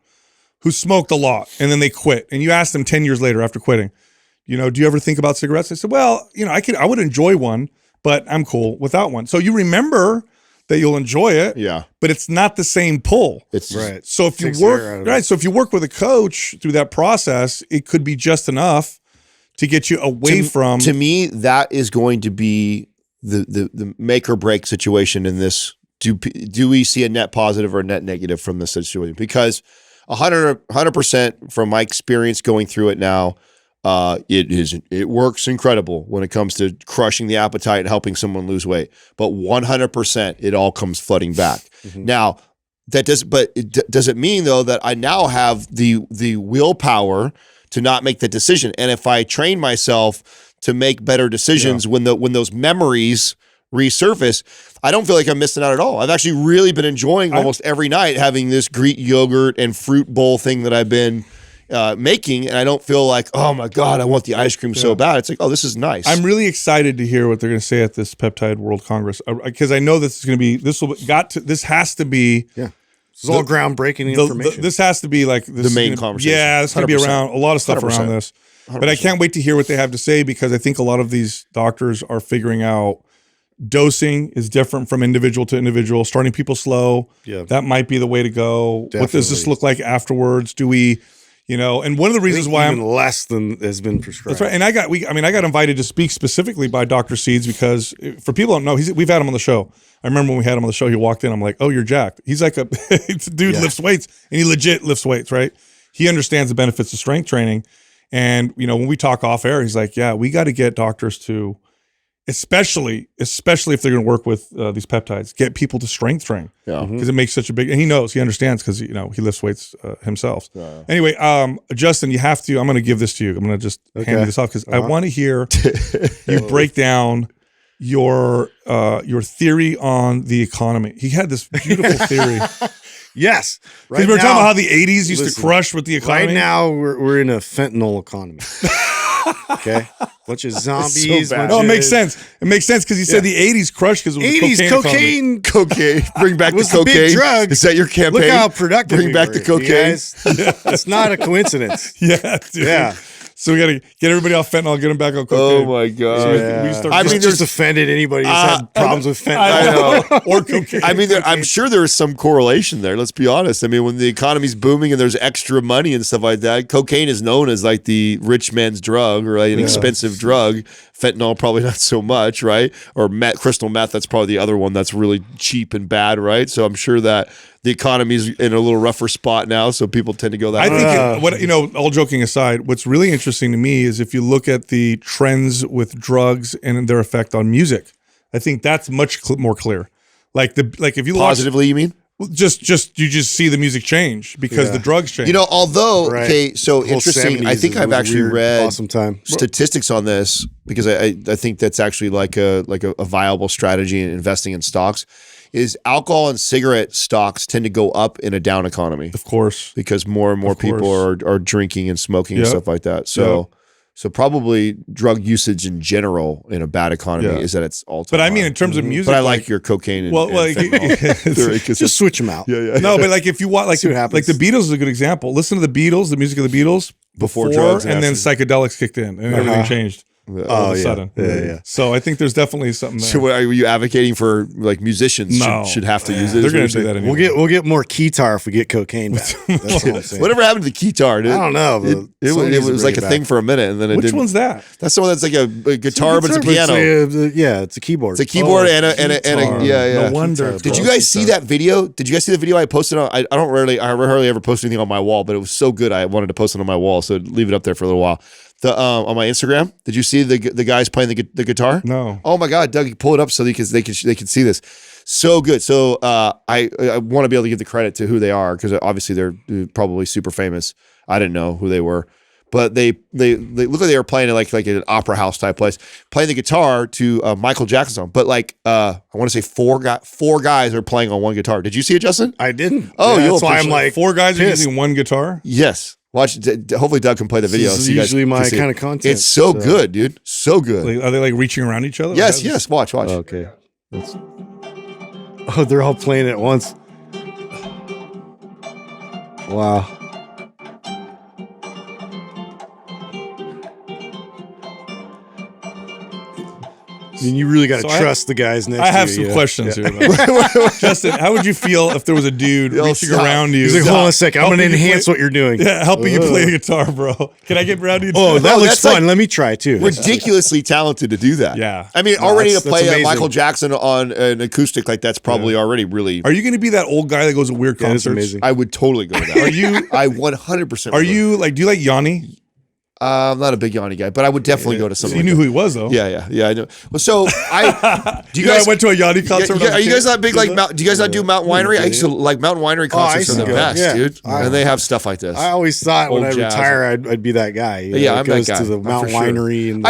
who smoked a lot and then they quit, and you ask them 10 years later after quitting, do you ever think about cigarettes? They said, well, I would enjoy one, but I'm cool without one. So you remember that you'll enjoy it, but it's not the same pull. It's right. So if you work with a coach through that process, it could be just enough to get you away from. To me, that is going to be the make or break situation in this. Do we see a net positive or a net negative from this situation? Because 100% from my experience going through it now, it works incredible when it comes to crushing the appetite and helping someone lose weight. But 100%, it all comes flooding back. Now, does it mean though that I now have the willpower to not make the decision? And if I train myself to make better decisions when those memories resurface, I don't feel like I'm missing out at all. I've actually really been enjoying almost every night having this Greek yogurt and fruit bowl thing that I've been making, and I don't feel like, oh my God, I want the ice cream so bad. It's like, oh, this is nice. I'm really excited to hear what they're going to say at this Peptide World Congress, because I know this is going to be, this has to be. Yeah. This is all groundbreaking information. This has to be like the main conversation. Yeah, this going to be around a lot of stuff 100%. Around this. 100%. But I can't wait to hear what they have to say, because I think a lot of these doctors are figuring out dosing is different from individual to individual, starting people slow. Yeah. That might be the way to go. Definitely. What does this look like afterwards? Do we, and one of the reasons why even less than has been prescribed. That's right. And I got invited to speak specifically by Dr. Seeds, because for people who don't know, we've had him on the show. I remember when we had him on the show, he walked in, I'm like, oh, you're jacked. He's like it's a dude lifts weights, and he legit lifts weights, right? He understands the benefits of strength training. And, when we talk off air, he's like, yeah, we got to get doctors to, especially if they're going to work with these peptides, get people to strength train. Yeah. Because it makes such a big, and he understands, because, he lifts weights himself. Yeah. Anyway, Justin, you have to, I'm going to give this to you. I'm going to just hand you this off, because I want to hear you break down your theory on the economy. He had this beautiful theory. Yes. Right, we were talking about how the 80s used to crush with the economy. Right now, we're in a fentanyl economy. Okay? Bunch of zombies. No, it makes sense. It makes sense, because he said the 80s crushed because it was 80s cocaine. Bring back the cocaine. Big drug. Is that your campaign? Look how productive Bring back the cocaine. It's not a coincidence. Yeah, dude. Yeah. So we got to get everybody off fentanyl, get them back on Oh cocaine. my god. So Yeah. we start I mean, Just offended anybody who's had problems with fentanyl. I know. Or cocaine. I mean, I'm sure there is some correlation there. Let's be honest. I mean, when the economy's booming and there's extra money and stuff like that, cocaine is known as like the rich man's drug or like an expensive drug. Fentanyl, probably not so much, right? Or crystal meth, that's probably the other one that's really cheap and bad, right? So I'm sure that the economy's in a little rougher spot now, so people tend to go that I way. think all joking aside, what's really interesting to me is if you look at the trends with drugs and their effect on music, I think that's much more clear. Like if you Positively, you mean? just you just see the music change because the drugs change. You know, although, Right. okay, so The whole interesting. 70s I think was I've a actually weird, read awesome time. statistics on this because I think that's actually like a viable strategy in investing in stocks. Is alcohol and cigarette stocks tend to go up in a down economy Of course. because more and more people are drinking and smoking and Yep. stuff like that. So. So probably drug usage in general in a bad economy is at its all-time But I mean, high. in terms of music, But I like your cocaine and, well, and like fentanyl theory 'cause Just switch them out. no, but like if you want, like See what like the happens. Beatles is a good example. Listen to the Beatles, the music of the Beatles Before drugs and and then after. psychedelics kicked in, and everything changed all of a yeah. sudden. Yeah. So I think there's definitely something there. So are you advocating for like musicians No. should have to use it? They're is what going you're to do that saying? anyway. We'll get more keytar if we get cocaine back. That's all I'm saying. Whatever happened to the keytar, dude? I don't know. But It someone needs to was bring like it a thing back. for a minute, and then it Which didn't. one's that? That's the one that's like a guitar, but it's a piano. Yeah, it's a keyboard. It's a keyboard Oh, and a guitar. yeah. No wonder. Guitar. Did you guys see that video? Did you guys see the video I posted on? I hardly ever post anything on my wall, but it was so good I wanted to post it on my wall, so I'd leave it up there for a little while. On my Instagram, did you see the guys playing the guitar? No. Oh my God, Doug, pull it up so they can see this. So good. So I want to be able to give the credit to who they are because obviously they're probably super famous. I didn't know who they were, but they look like they were playing at like an opera house type place, playing the guitar to Michael Jackson song. But like I want to say four guys are playing on one guitar. Did you see it, Justin? I didn't. Oh, Yeah, you'll that's why I'm appreciate like, Four guys are pissed. using one guitar. Yes. Watch. Hopefully, Doug can play the video. This is so you guys usually can my see it. kind of content. It's so good, dude. So good. Like, are they like reaching around each other? Yes. Yes. Watch. Okay. Oh, they're all playing at once. Wow. I mean, you really got to So trust the guys next to you. I have some yeah. questions here. Though. Justin, how would you feel if there was a dude Yo, reaching stop. around you? He's like, hold on a second. I'm going to helping you enhance play- what you're doing. Yeah, helping you play the guitar, bro. Can I get around you? Oh, that Oh, looks that's like- fun. Let me try too. Ridiculously talented to do that. Yeah. I mean, already to that's play amazing. Michael Jackson on an acoustic like that's probably already really. Are you going to be that old guy that goes to weird Yeah, that's concerts? amazing. I would totally go to that. Are you? I 100%. Are you like? Do you like Yanni? I'm not a big Yanni guy, but I would definitely go to something. You knew like who he was, though. that. Yeah. I know. Well, so I do. You I guys went to a Yanni concert. when I was are a you kid. guys not big like? Do you guys not do Mountain Winery? I used to like Mountain Winery Oh, I concerts. used Are to the go, best, yeah. dude. And they have stuff like this. I always thought when Old I jazz. retire, I'd be that guy. You know, Yeah, that I'm that goes guy. to the For Mountain sure. Winery. And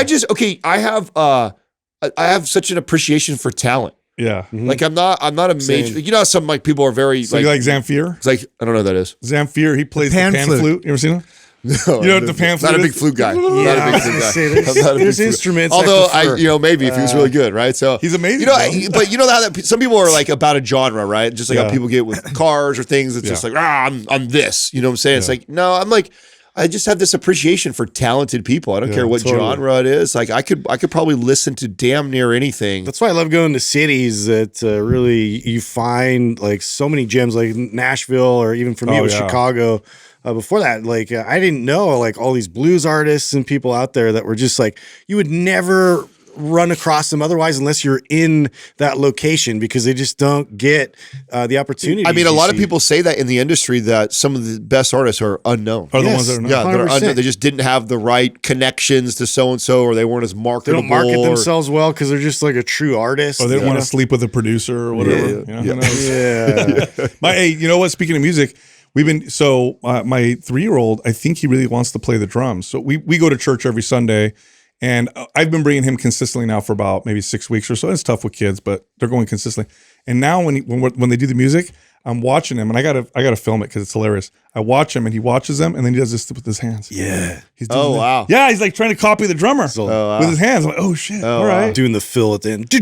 I have such an appreciation for talent. Yeah. Like I'm not a major. Same. You know, how some like people are very So you like Zamfir? It's like I don't know what that is. Zamfir, he plays the pan pan flute. flute. You ever seen him? No, You know what the pan flute Not a big is? flute guy. Yeah, Not a I big was flute gonna guy. say, I'm not a big there's flute. instruments. I Although prefer. maybe if he was really good, right? So He's amazing, You know, bro. but you know how that some people are like about a genre, right? Just like how Yeah. people get with cars or things. It's just like I'm this. You know what I'm saying? It's like no, I'm like. I just have this appreciation for talented people. I don't care what totally. genre it is. Like I could probably listen to damn near anything. That's why I love going to cities that really you find like so many gems, like Nashville, or even for me it was Chicago. Before that, like I didn't know like all these blues artists and people out there that were just like you would never run across them otherwise unless you're in that location because they just don't get the opportunity. I mean, a lot of people say that in the industry that some of the best artists are unknown. Are the ones that are not? Yeah, they're 100%. unknown. They just didn't have the right connections to so and so, or they weren't as They marketable. don't market or- themselves well because they're just like a true artist. Or they don't you want know? to sleep with a producer or whatever. Yeah, You know, who knows? Yeah. Hey, you know what? Speaking of music, we've been my 3-year-old. I think he really wants to play the drums. So we go to church every Sunday, and I've been bringing him consistently now for about maybe 6 weeks or so. It's tough with kids, but they're going consistently. And now when they do the music, I'm watching him, and I gotta film it because it's hilarious. I watch him, and he watches them, and then he does this with his hands. Yeah. He's doing Oh that. wow! Yeah, he's like trying to copy the drummer wow. with his hands. I'm like, oh shit! All right, Doing the fill at the end.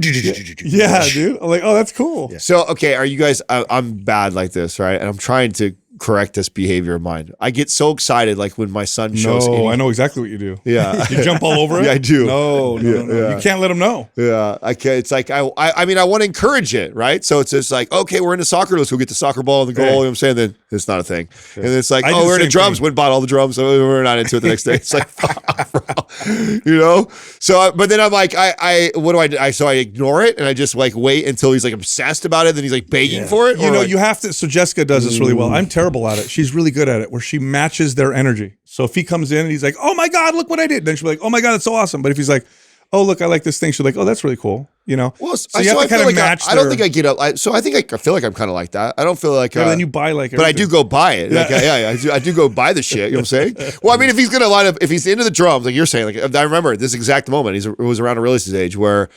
yeah, dude. I'm like, oh, that's cool. So okay, are you guys? I'm bad like this, right? And I'm trying to correctest behavior of mine. I get so excited, like when my son shows. No, I know exactly what you do. Yeah, You jump all over it. Yeah, I do. No. Yeah. You can't let him know. Yeah, I can't. It's like I mean, I want to encourage it, right? So it's just like, okay, we're into soccer. Let's go get the soccer ball in the goal. You know what I'm saying? Then it's not a thing. And then it's like, I do oh, the we're into same drums. thing. Went and bought all the drums. So we're not into it the next day. It's like, you know. So, but then I'm like, what do I do? So I ignore it and I just like wait until he's like obsessed about it. Then he's like begging for it. You or know, like- you have to. So Jessica does this really well. I'm terrible at it. She's really good at it, where she matches their energy. So if he comes in and he's like, "Oh my God, look what I did," then she'll be like, "Oh my God, that's so awesome." But if he's like, "Oh look, I like this thing," she's like, "Oh, that's really cool." You know. Well, so you have to kind of match. I don't think I get up. I feel like I'm kind of like that. I don't feel like. Yeah, but then you buy like. But I do everything. go buy it. Like, I do go buy the shit. You know what I'm saying? Well, I mean, if he's gonna line up, if he's into the drums, like you're saying, like I remember this exact moment. It was around Aurelius' age where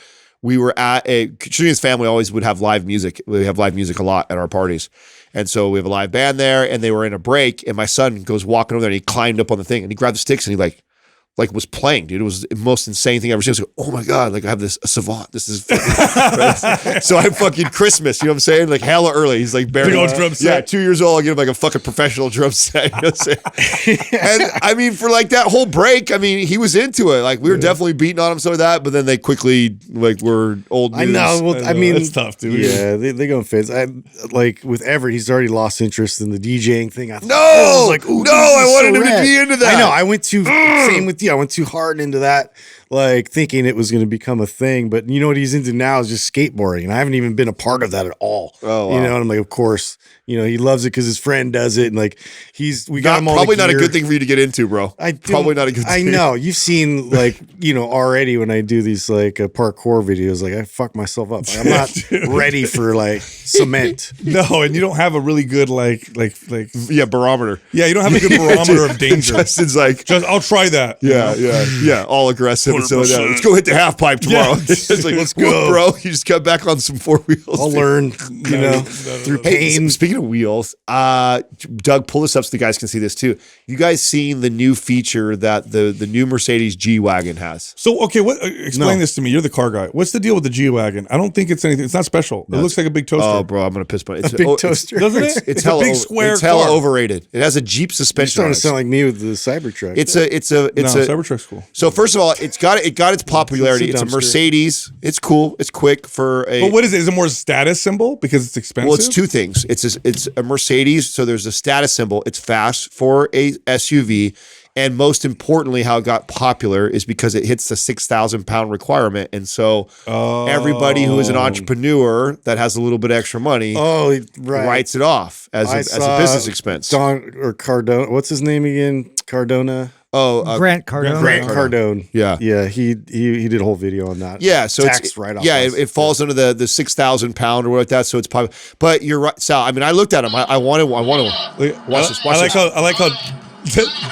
we were at Trini's family always would have live music. We have live music a lot at our parties. And so we have a live band there and they were in a break and my son goes walking over there and he climbed up on the thing and he grabbed the sticks and he like was playing, dude. It was the most insane thing I've ever seen. I was like, oh my God, like I have a savant. This is fucking so I'm fucking Christmas, you know what I'm saying? Like hella early. He's like barely, Big old drum set. Yeah, 2 years old, I'll get him like a fucking professional drum set. You know what I'm saying? And I mean, for like that whole break, I mean, he was into it. Like we were definitely beating on him some of that, but then they quickly like were old news. I know. Well, I mean, it's tough, dude. Yeah, they go in fits. I like with Everett, he's already lost interest in the DJing thing. I thought, No! I was like, ooh, No, this is I wanted so him to rad. be into that. I know. I went too same with you. I went too hard into that, like thinking it was going to become a thing. But you know what he's into now is just skateboarding, and I haven't even been a part of that at all. Oh, wow. You know, and I'm like, of course, you know, he loves it because his friend does it, and like we got him all. Probably the not a gear. good thing for you to get into, bro. Probably not a good thing. I know. You've seen like, you know, already when I do these like parkour videos, like I fuck myself up. Like, I'm not ready for like cement. No, and you don't have a really good like. Yeah, barometer. Yeah, you don't have a good barometer of danger. Justin's like, I'll try that. yeah, all aggressive. And so, let's go hit the half pipe tomorrow. Yeah. It's like, Let's "Whoop, go. bro. You just got back on some four wheels. I'll learn, you know, through Hey, pain. speaking of wheels, Doug, pull this up so the guys can see this too. You guys seen the new feature that the new Mercedes G-wagon has? So okay, what? Explain No. this to me. You're the car guy. What's the deal with the G-wagon? I don't think it's anything. It's not special. It looks like a big toaster. Oh, bro, I'm gonna piss my. It's A big it's- toaster. Doesn't it? It's a hella big square It's hella car. overrated. It has a Jeep You're suspension. starting on to it. sound like me with the Cybertruck. It's No, a Cybertruck's cool. So first of all, it got its popularity. It's a It's a dumpster. Mercedes. It's cool. It's quick for a. But what is it? Is it more a status symbol because it's expensive? Well, it's two things. It's a Mercedes, so there's a status symbol. It's fast for a SUV, and most importantly, how it got popular is because it hits the 6,000 pound requirement, and so everybody who is an entrepreneur that has a little bit extra money right. writes it off as a saw business expense. Don or Cardona. What's his name again? Cardona. Grant Cardone. Grant Cardone. Yeah. Yeah. He did a whole video on that. Yeah, so tax it's write-off. yeah, it falls under the 6,000 pound or what like that. So it's probably, but you're right, Sal. I mean, I looked at him. I want to watch this. Watch this. I like how.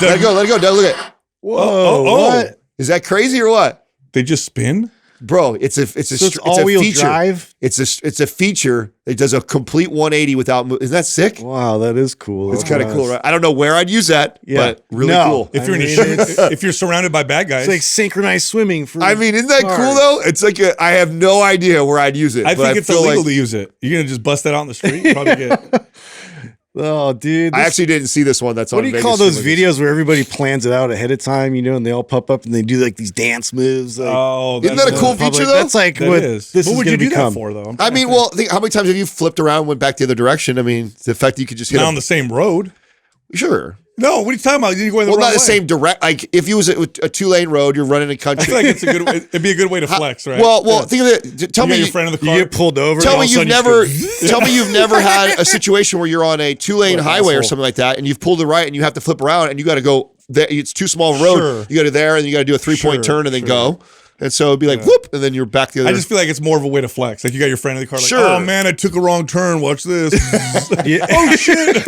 Let it go. Doug, look at. Whoa. What? Is that crazy or what, They just spin. bro? It's it's all-wheel feature. drive? It's a feature. It does a complete 180 without. Isn't that sick? Wow, that is cool. It's kind of cool, right? I don't know where I'd use that, Yeah. but really No. cool. If you're I in a mean, shoot, if you're surrounded by bad guys, It's like synchronized swimming for. I mean, isn't that cool cars. though? It's like I have no idea where I'd use it. I but think it's feel illegal like, to use it. You're gonna just bust that out in the street. You probably get. Oh, dude. I actually didn't see this one. That's What on do you Vegas call those Street. videos where everybody plans it out ahead of time, you know, and they all pop up and they do like these dance moves? Like, Oh, Isn't that a cool public- feature though? That's like That what is. this What is would going you to do become. that for though? I mean, well, how many times have you flipped around, went back the other direction? I mean, the fact that you could just hit Not a- on the same road. Sure. No, what are you talking about? You're going the Well, wrong not the way. same direct. Like if you was a 2-lane road, you're running a I country. feel like it's a good. It'd be a good way to flex, right? Well, Yeah. think of it. Tell You got me, your friend in the You car. get pulled over. tell and all me of a you've sudden never, you just go, tell me you've never had a situation where you're on a 2-lane What an highway or asshole. something like that, and you've pulled to right, and you have to flip around, and you got to go. There, it's too small of a road. Sure. You got to there, and you got to do a 3-point Sure, turn, and then sure. go. And so it'd be like whoop, and then you're back the other. I just feel like it's more of a way to flex. Like you got your friend in the car, like, Sure. oh man, I took a wrong turn. Watch this. Yeah. Oh shit.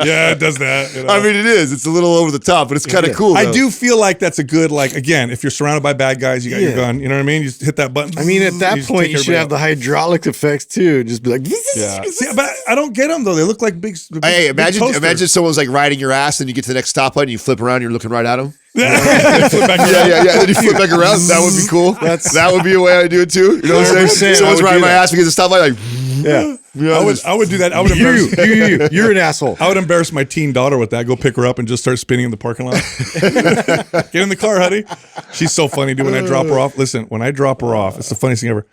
Yeah, it does that. You know? I mean, it is. It's a little over the top, but it's kind of cool. I though. do feel like that's a good, like, again, if you're surrounded by bad guys, you got your Yeah. gun. You know what I mean? You just hit that button. I mean, at that just point, take you should have the everybody hydraulic effects too. Just be like, Yeah. See, but I don't get them though. They look like big. Hey, big toasters. imagine someone's like riding your ass, and you get to the next stoplight, and you flip around, and you're looking right at them. Flip back around. Yeah. Then you flip back around. That would be cool. That would be a way I do it too. You know what I'm saying? 100%, I Someone's would riding do my that. ass because of stoplight, like, yeah. I would do that. I would embarrass You're an asshole. I would embarrass my teen daughter with that. Go pick her up and just start spinning in the parking lot. Get in the car, honey. She's so funny, dude. When I drop her off, listen, when I drop her off, it's the funniest thing ever.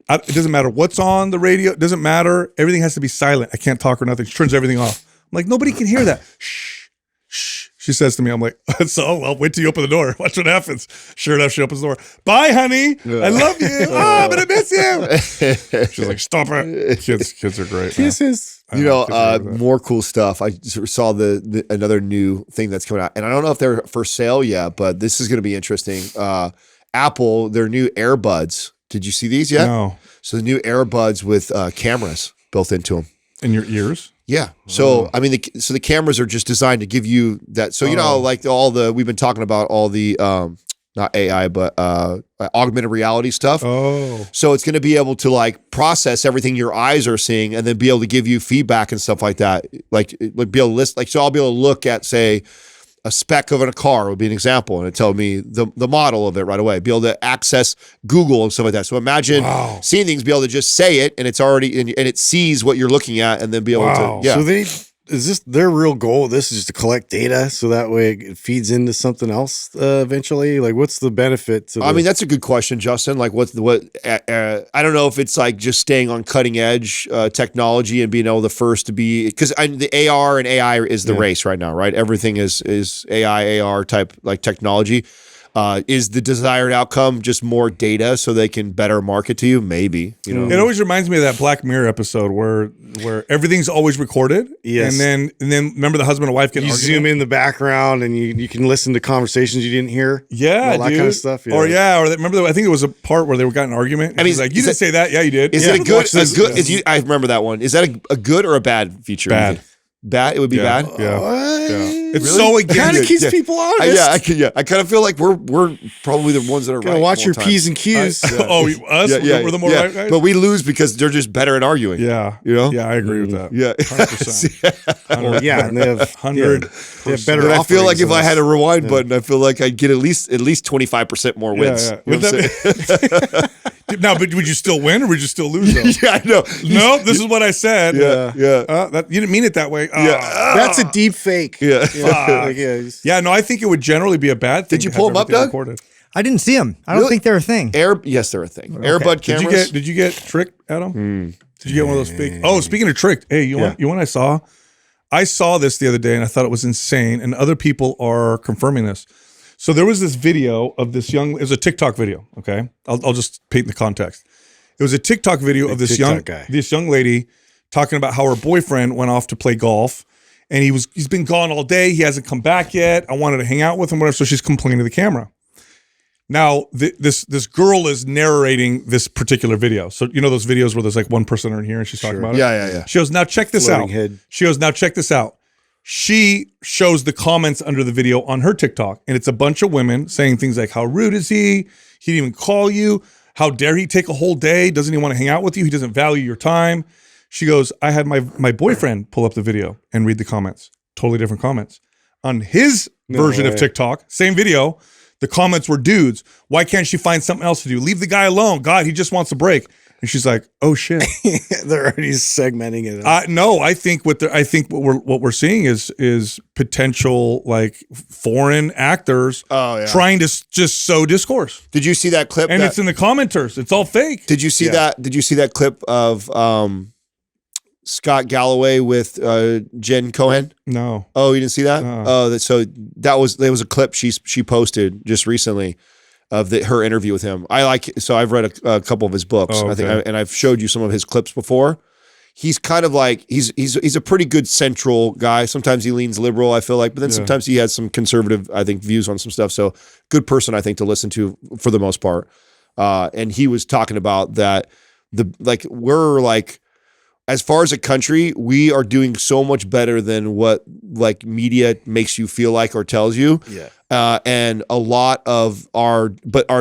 It doesn't matter what's on the radio. It doesn't matter. Everything has to be silent. I can't talk or nothing. She turns everything off. I'm like, nobody can hear that. Shh, shh. She says to me, I'm like, so I'll wait till you open the door. Watch what happens. Sure enough, she opens the door. Bye, honey. I love you. Oh, I'm going to miss you. She's like, stop it. Kids are great. Kisses. You know, more cool stuff. I saw another new thing that's coming out, and I don't know if they're for sale yet, but this is going to be interesting. Apple, their new AirBuds. Did you see these yet? No. So the new AirBuds with cameras built into them. In your ears? Yeah. So I mean, the cameras are just designed to give you that. So you know, like we've been talking about all the not AI, but augmented reality stuff. Oh. So it's going to be able to like process everything your eyes are seeing, and then be able to give you feedback and stuff like that. Like be able to list. Like so, I'll be able to look at say a spec of a car would be an example, and it tell me the model of it right away. Be able to access Google and stuff like that. So imagine seeing things, be able to just say it, and it's already and it sees what you're looking at, and then be able to. Yeah. So is this their real goal? This is just to collect data, so that way it feeds into something else eventually. Like, what's the benefit? I mean, that's a good question, Justin. Like, what? I don't know if it's like just staying on cutting edge technology and being able the first to be, because the AR and AI is the race right now, right? Everything is AI, AR type like technology. Is the desired outcome just more data so they can better market to you? Maybe, you know. It always reminds me of that Black Mirror episode where everything's always recorded. Yes. And then remember the husband and wife get you arguing? zoom in the background and you can listen to conversations you didn't hear. Yeah, all that kind of stuff. Yeah. Or remember I think it was a part where they got in an argument. I mean, like, you didn't say that. Yeah, you did. Is it a good? I remember that one. Is that a good or a bad feature? Bad. Bad? It would be bad? Yeah. It's Really? so against Kind of keeps people honest. I kind of feel like we're probably the ones that are right. Watch your time. P's and Q's. us? We're the more right guys? But we lose because they're just better at arguing. Yeah. You know? Yeah, I agree with that. Yeah. 100%. Yeah, and they have 100. They have better. And I feel like if I had a rewind Yeah. button, I feel like I'd get at least 25% more wins. Yeah. You know what I'm saying? Now, but would you still win or would you still lose though? Yeah, I know. No, this is what I said. Yeah. You didn't mean it that way. That's a deep fake. Yeah. Yeah, no, I think it would generally be a bad thing. Did you to pull have them up, everything Doug? recorded. I didn't see them. I don't Really? think they're a thing. Yes, they're a thing. AirBud cameras. Did you get tricked, Adam? Did you get one of those fake? Oh, speaking of tricked, hey, you want what I saw? I saw this the other day and I thought it was insane, and other people are confirming this. So there was this video of this young. It was a TikTok video. Okay, I'll just paint the context. It was a TikTok video of this young lady talking about how her boyfriend went off to play golf, and he's been gone all day. He hasn't come back yet. I wanted to hang out with him, whatever. So she's complaining to the camera. Now this girl is narrating this particular video. So you know those videos where there's like one person in here and she's talking about it. Yeah. She goes, now check this out. She goes, now check this out. She shows the comments under the video on her TikTok, and it's a bunch of women saying things like, how rude is he? He didn't even call you. How dare he take a whole day? Doesn't he want to hang out with you? He doesn't value your time. She goes, I had my boyfriend pull up the video and read the comments. Totally different comments. On his version of TikTok, same video, the comments were dudes. Why can't she find something else to do? Leave the guy alone. God, he just wants a break. And she's like, "Oh shit!" They're already segmenting it. No, I think what we're seeing is potential like foreign actors trying to just sow discourse. Did you see that clip? And it's in the commenters. It's all fake. Did you see that? Did you see that clip of Scott Galloway with Jen Cohen? No. Oh, you didn't see that? No. Oh, so there was a clip she posted just recently of her interview with him. I've read a couple of his books. Oh, okay. I think, and I've showed you some of his clips before. He's kind of like he's a pretty good central guy. Sometimes he leans liberal, I feel like, but then sometimes he has some conservative, I think, views on some stuff. So good person, I think, to listen to for the most part. And he was talking about that we're like, as far as a country, we are doing so much better than what like media makes you feel like or tells you. Yeah. And a lot of our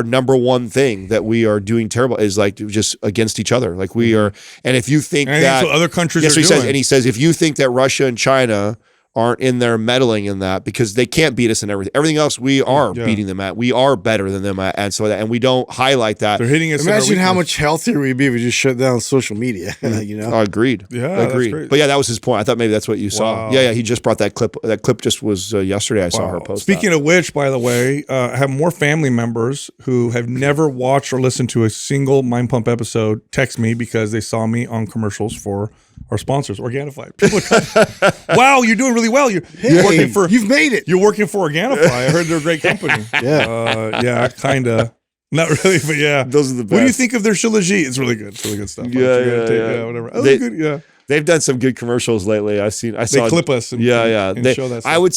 number one thing that we are doing terrible is like just against each other. Like we are, and if you think and that what other countries yes, are he doing. says, and he says, if you think that Russia and China aren't in there meddling in that because they can't beat us in everything. Everything else we are beating them at. We are better than them at, and so that, and we don't highlight that. They're hitting us. Imagine how much healthier we'd be if we just shut down social media. You know, Agreed. Yeah, agreed. that's great. But yeah, that was his point. I thought maybe that's what you saw. Wow. Yeah. He just brought that clip. That clip just was yesterday. I saw her post. Speaking of which, by the way, I have more family members who have never watched or listened to a single Mind Pump episode text me because they saw me on commercials for our sponsors, Organifi. Wow, you're doing really well. You're working for. You've made it. You're working for Organifi. I heard they're a great company. Yeah, kind of. Not really, but yeah. Those are the best. What do you think of their Shilajit? It's really good. It's really good stuff. Yeah, whatever. They- They've done some good commercials lately. I saw They clip us. And, and They, show that stuff. I would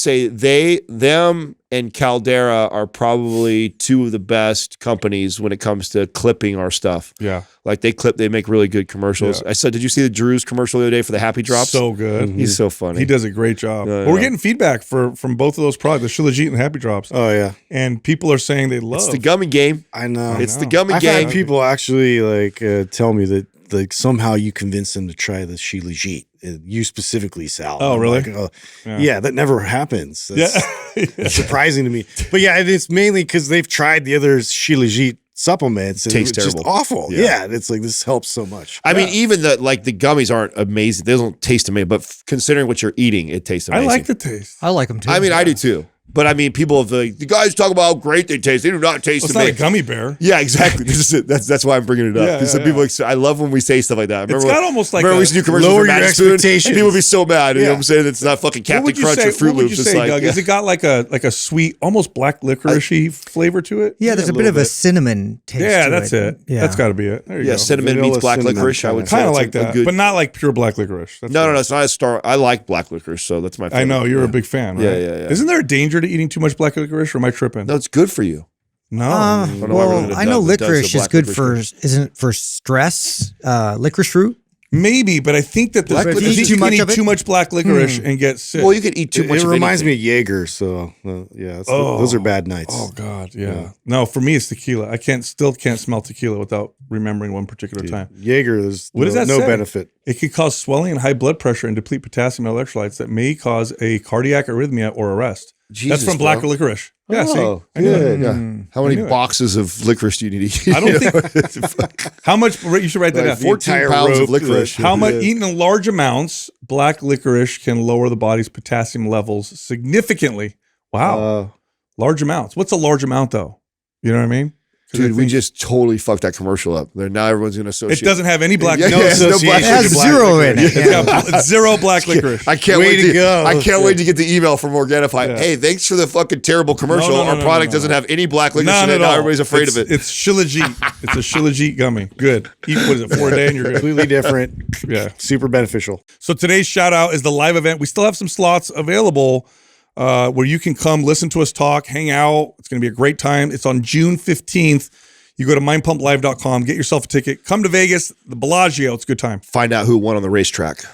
say them and Caldera are probably two of the best companies when it comes to clipping our stuff. Yeah. Like they make really good commercials. Yeah. I said, did you see the Drew's commercial the other day for the Happy Drops? So good. He's so funny. He does a great job. Yeah, But we're yeah. getting feedback from both of those products, the Shilajit and the Happy Drops. Oh yeah, And people are saying they love It's the gummy game. I know. It's the gummy I've game. had people actually like tell me that like somehow you convinced them to try the Shilajit. You specifically, Sal. Oh, I'm really? like, Yeah. yeah, that never happens. That's Yeah. surprising to me. But yeah, it's mainly because they've tried the other Shilajit supplements and Tastes it's just terrible. awful. Yeah. Yeah, it's like this helps so much. I mean, even the gummies aren't amazing. They don't taste amazing, but considering what you're eating, it tastes I amazing. like the taste. I like them too. I mean, I do too. But I mean, people have the guys talk about how great they taste. They do not taste It's not a amazing. gummy bear. Yeah, exactly. This is it. That's why I'm bringing it up. Yeah, Because yeah, some people, I love when we say stuff like that. It's Remember got almost like remember we used to do commercials lower for your Magic Spoon? And expectations. people would be so mad. You know Yeah. what I'm saying? It's not fucking What Captain would you Crunch say, or Fruit what would Loops. you It's say, like, Doug? Has it got like a sweet, almost black licorice-y flavor to it? Yeah, there's a bit little of a bit. cinnamon taste. Yeah, to that's it. Yeah, That's got to be it. There you yeah, go. cinnamon Vanilla meets black cinnamon licorice. I would say Kind of that's like a that, good- but not like pure black licorice. That's no, good. it's not a star. I like black licorice, so that's my favorite. I know you're a big fan, right? Yeah. Isn't there a danger to eating too much black licorice, or am I tripping? No, it's good for you. No. don't know why we're well, gonna I know dub- dub the licorice is black good licorice for, isn't it for stress? Licorice root? Maybe, but I think that Black there's licorice you is can too much eat of it? too much black licorice and get sick. Well, you could eat too much. It of reminds me anything. of Jaeger, so yeah, those are bad nights. Oh God, yeah. No, for me it's tequila. I still can't smell tequila without remembering one particular time. Jaeger, there's What does that no say? benefit. It could cause swelling and high blood pressure and deplete potassium and electrolytes that may cause a cardiac arrhythmia or arrest. Jesus, That's from black bro. licorice. Yeah, Oh, see, I knew good. it. Yeah. How many knew it. boxes of licorice do you need to eat? I don't think. How much? You should write that down. 14 entire pounds of rope, licorice. How much? Eaten in large amounts, black licorice can lower the body's potassium levels significantly. Wow, large amounts. What's a large amount though? You know what I mean? 'Cause I Dude, we think just totally fucked that commercial up. Now everyone's going to associate. it doesn't have any black. Yeah, no, yeah, no association black It has with black zero licorice. in it. it's got zero black licorice. I can't Way wait to go. I can't wait to get the email from Organifi. Yeah. Hey, thanks for the fucking terrible commercial. No, no, Our no, product no. doesn't have any black licorice None in it. at Now all. everybody's afraid of it. It's Shilajit. It's a Shilajit gummy. Good. Eat what is it? 4 a day and you're good. Completely different. Yeah. Super beneficial. So today's shout out is the live event. We still have some slots available where you can come listen to us talk, hang out. It's going to be a great time. It's on June 15th. You go to mindpumplive.com, get yourself a ticket. Come to Vegas, the Bellagio. It's a good time. Find out who won on the racetrack.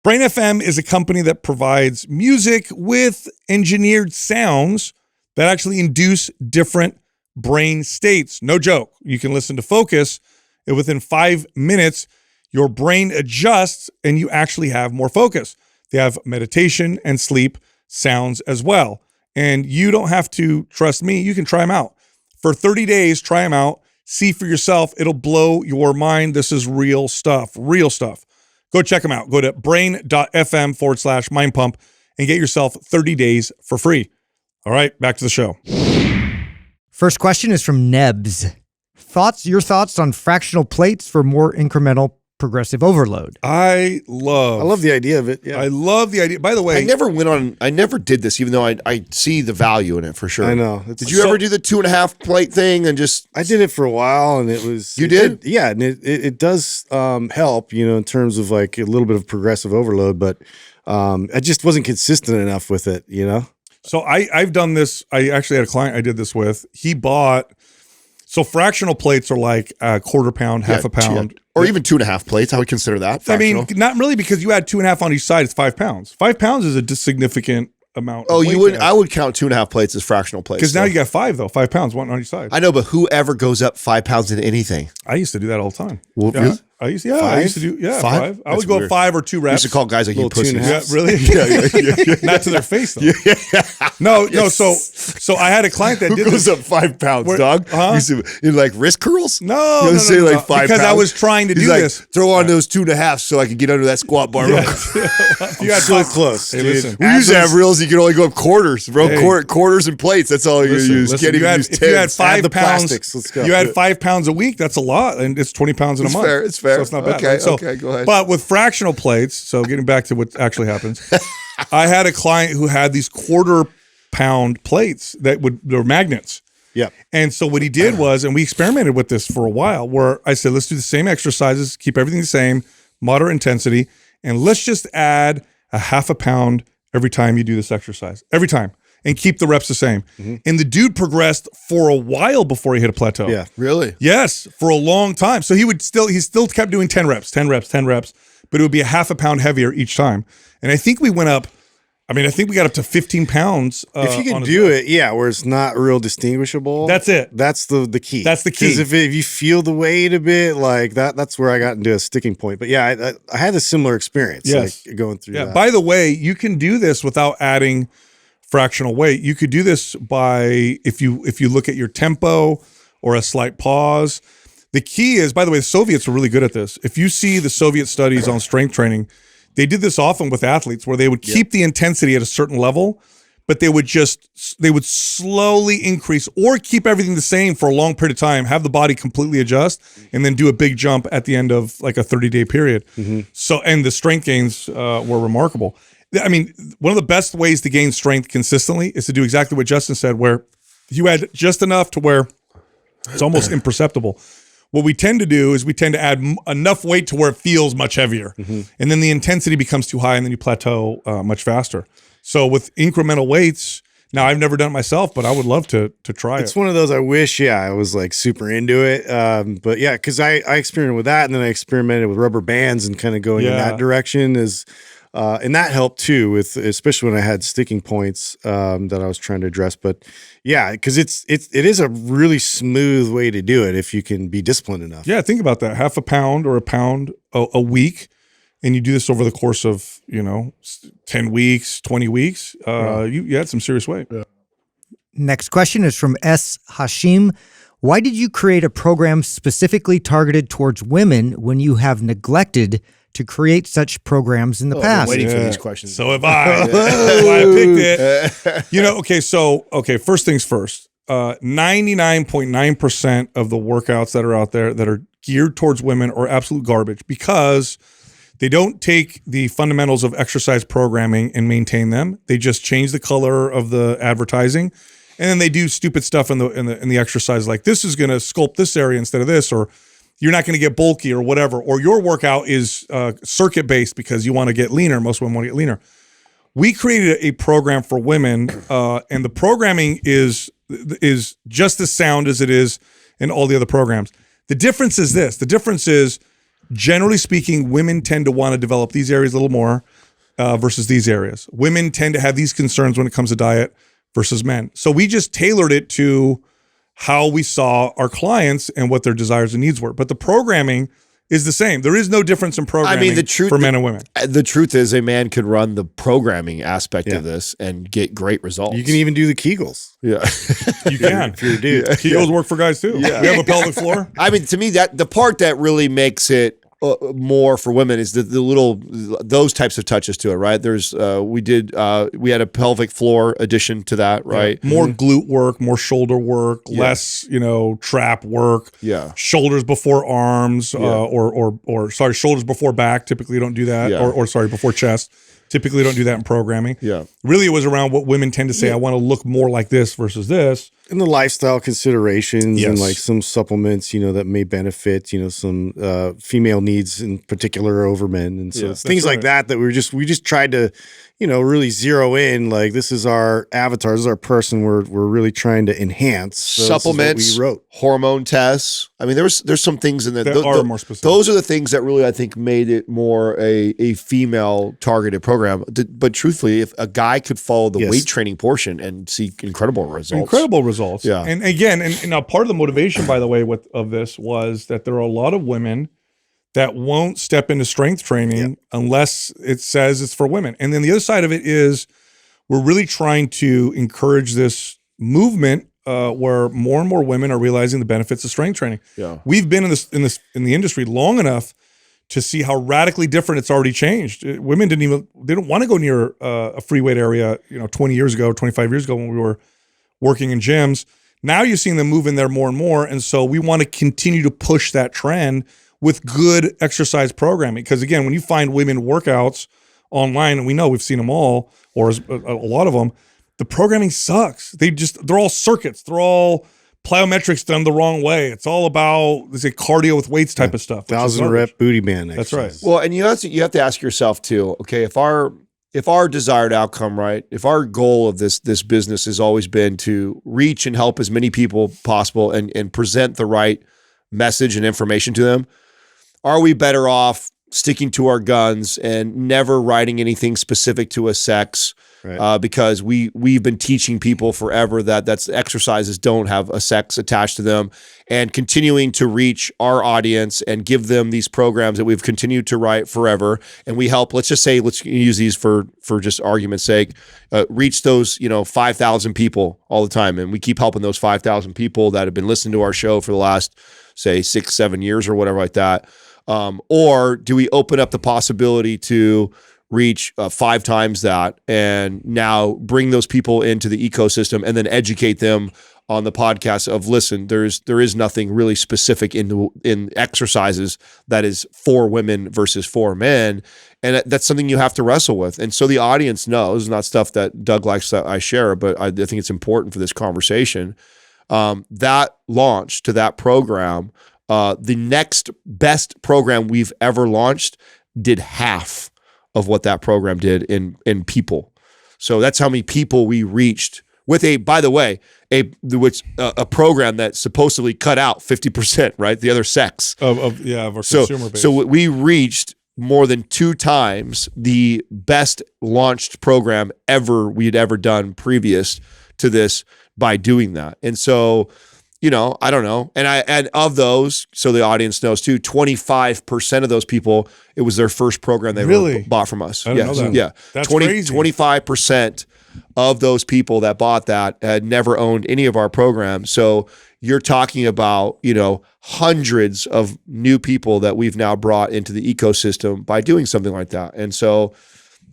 Brain FM is a company that provides music with engineered sounds that actually induce different brain states. No joke. You can listen to Focus, and within 5 minutes, your brain adjusts and you actually have more focus. They have meditation and sleep sounds as well. And you don't have to trust me. You can try them out. For 30 days, try them out. See for yourself. It'll blow your mind. This is real stuff. Real stuff. Go check them out. Go to brain.fm/mindpump and get yourself 30 days for free. All right, back to the show. First question is from Nebs. Your thoughts on fractional plates for more incremental progressive overload? I I love love the idea of it. Yeah, I love the idea. By the way, I never did this, even though I see the value in it for sure. I know. Did you ever do the 2.5 plate thing and just I did it for a while, and it was. You did? Yeah, and it does help, in terms of like a little bit of progressive overload, but I just wasn't consistent enough with it, So I've done this. I actually had a client I did this with. He bought, so fractional plates are like a quarter pound, half a pound. or even 2.5 plates? I would consider that. I mean, fractional. not really, because you add 2.5 on each side, it's 5 pounds. 5 pounds is a significant amount. Oh, of you weight wouldn't? to add. I would count 2.5 plates as fractional plates. Because now so. you got 5 though, 5 pounds, one on each side. I know, but whoever goes up 5 pounds in anything? I used to do that all the time. Well, Yeah. really? I used to do five. I That's would go weird. 5 or 2 We reps. used to call guys like you Little 2.5. pussies. Yeah, really? Not to their face though. No. So I had a client that Who did goes this. up 5 pounds, Where- dog? huh? You used to, in like wrist curls? No, You say like 5 because I pounds? was trying to He's do like, this. throw on those 2.5 so I could get under that squat bar. real quick. You had So five- close, Hey, dude. listen. We used to have reels. You could only go up quarters, bro. Hey. Quarters and plates. That's all you use. Listen, Can't you even had, use if you had tens. 5 the pounds, plastics. Let's go. you had 5 pounds a week. That's a lot, and it's 20 pounds in It's a month. fair. It's fair. So it's not bad. Okay, right? So, okay, go ahead. But with fractional plates, so getting back to what actually happens, I had a client who had these 1/4 pound plates they were magnets. Yeah. And so what he did was, and we experimented with this for a while, where I said, let's do the same exercises, keep everything the same, moderate intensity, and let's just add a 1/2 pound every time you do this exercise, every time, and keep the reps the same. And the dude progressed for a while before he hit a plateau. Yeah. Really? Yes, for a long time. So he still kept doing 10 reps, but it would be a 1/2 pound heavier each time. And I think we went up, I think we got up to 15 pounds. If you on can his do rep. it, where it's not real distinguishable. That's it. That's the key. That's the key. Because if you feel the weight a bit, like that's where I got into a sticking point. But yeah, I had a similar experience. Yes. Like going through Yeah. that. By the way, you can do this without adding fractional weight. You could do this by if you look at your tempo or a slight pause. The key is, by the way, the Soviets were really good at this. If you see the Soviet studies on strength training, they did this often with athletes where they would keep the intensity at a certain level, but they would slowly increase or keep everything the same for a long period of time, have the body completely adjust, and then do a big jump at the end of like a 30-day period. So, and the strength gains were remarkable. I mean, one of the best ways to gain strength consistently is to do exactly what Justin said, where you add just enough to where it's almost imperceptible. What we tend to do is we tend to add enough weight to where it feels much heavier. And then the intensity becomes too high and then you plateau much faster. So with incremental weights, now I've never done it myself, but I would love to try It's it. one of those I wish, I was like super into it. But yeah, because I experimented with that, and then I experimented with rubber bands and kind of going in Yeah. that direction and that helped too, with especially when I had sticking points that I was trying to address. But yeah, because it is a really smooth way to do it if you can be disciplined enough. Yeah, think about that. 1/2 pound or a pound a week, and you do this over the course of 10 weeks, 20 weeks. You had some serious weight. Next question is from S. Hashim. Why did you create a program specifically targeted towards women when you have neglected to create such programs in the past? Waiting for these questions. So have I. That's why I picked it. First things first. 99.9% of the workouts that are out there that are geared towards women are absolute garbage because they don't take the fundamentals of exercise programming and maintain them. They just change the color of the advertising, and then they do stupid stuff in the exercise, like this is going to sculpt this area instead of this, or you're not going to get bulky or whatever, or your workout is circuit based because you want to get leaner. Most women want to get leaner. We created a program for women, and the programming is just as sound as it is in all the other programs. The difference is this. The difference is, generally speaking, women tend to want to develop these areas a little more versus these areas. Women tend to have these concerns when it comes to diet versus men. So we just tailored it to how we saw our clients and what their desires and needs were. But the programming is the same. There is no difference in programming for men and women. The truth is a man could run the programming aspect of this and get great results. You can even do the Kegels. Yeah. You can. If you're a dude. Kegels work for guys too. Yeah. We have a pelvic floor. I mean, to me, that the part that really makes it more for women is the little those types of touches to it, right? There's we had a pelvic floor addition to that, right? More glute work, more shoulder work, less trap work. Yeah. Shoulders before arms, or shoulders before back. Typically, don't do that. Yeah. Or before chest. Typically, don't do that in programming. Yeah. Really, it was around what women tend to say. I want to look more like this versus this. And the lifestyle considerations Yes. and like some supplements, that may benefit, some female needs in particular over men. And so it's things like that we just tried to, really zero in, like this is our avatar, this is our person we're really trying to enhance. So Supplements, we wrote. hormone tests. I mean, there's some things in there That are more specific. Those are the things that really I think made it more a female targeted program. But truthfully, if a guy could follow the weight training portion and see incredible results, Yeah. And again, and now part of the motivation, by the way, of this was that there are a lot of women that won't step into strength training unless it says it's for women. And then the other side of it is we're really trying to encourage this movement where more and more women are realizing the benefits of strength training. Yeah. We've been in the industry long enough to see how radically different it's already changed. Women they don't want to go near a free weight area, 20 years ago, 25 years ago when we were working in gyms. Now you're seeing them move in there more and more. And so we want to continue to push that trend with good exercise programming. Because again, when you find women workouts online, and we know we've seen them all, or a lot of them, the programming sucks. They're all circuits. They're all plyometrics done the wrong way. It's all about cardio with weights type of stuff. 1,000 rep booty band exercise. That's right. Well, and you have to ask yourself too, okay, if our desired outcome, right, if our goal of this business has always been to reach and help as many people possible and present the right message and information to them, are we better off sticking to our guns and never writing anything specific to a sex? Right. Because we've been teaching people forever that exercises don't have a sex attached to them, and continuing to reach our audience and give them these programs that we've continued to write forever. And we help, let's use these for just argument's sake, reach those, 5,000 people all the time. And we keep helping those 5,000 people that have been listening to our show for the last, say, 6-7 years or whatever like that. Or do we open up the possibility to reach 5 times that and now bring those people into the ecosystem and then educate them on the podcast of, listen, there is nothing really specific in exercises that is for women versus for men. And that's something you have to wrestle with. And so the audience knows, not stuff that Doug likes that I share, but I think it's important for this conversation. That launch to that program, the next best program we've ever launched did half of what that program did in people. So that's how many people we reached with a program that supposedly cut out 50%, right? The other sex of our consumer base. So we reached more than 2 times the best launched program we'd ever done previous to this by doing that. And so, I don't know. And of those, so the audience knows too, 25% of those people, it was their first program they really bought from us. I didn't know that. Yeah. That's crazy. 25% of those people that bought that had never owned any of our programs. So you're talking about, hundreds of new people that we've now brought into the ecosystem by doing something like that. And so,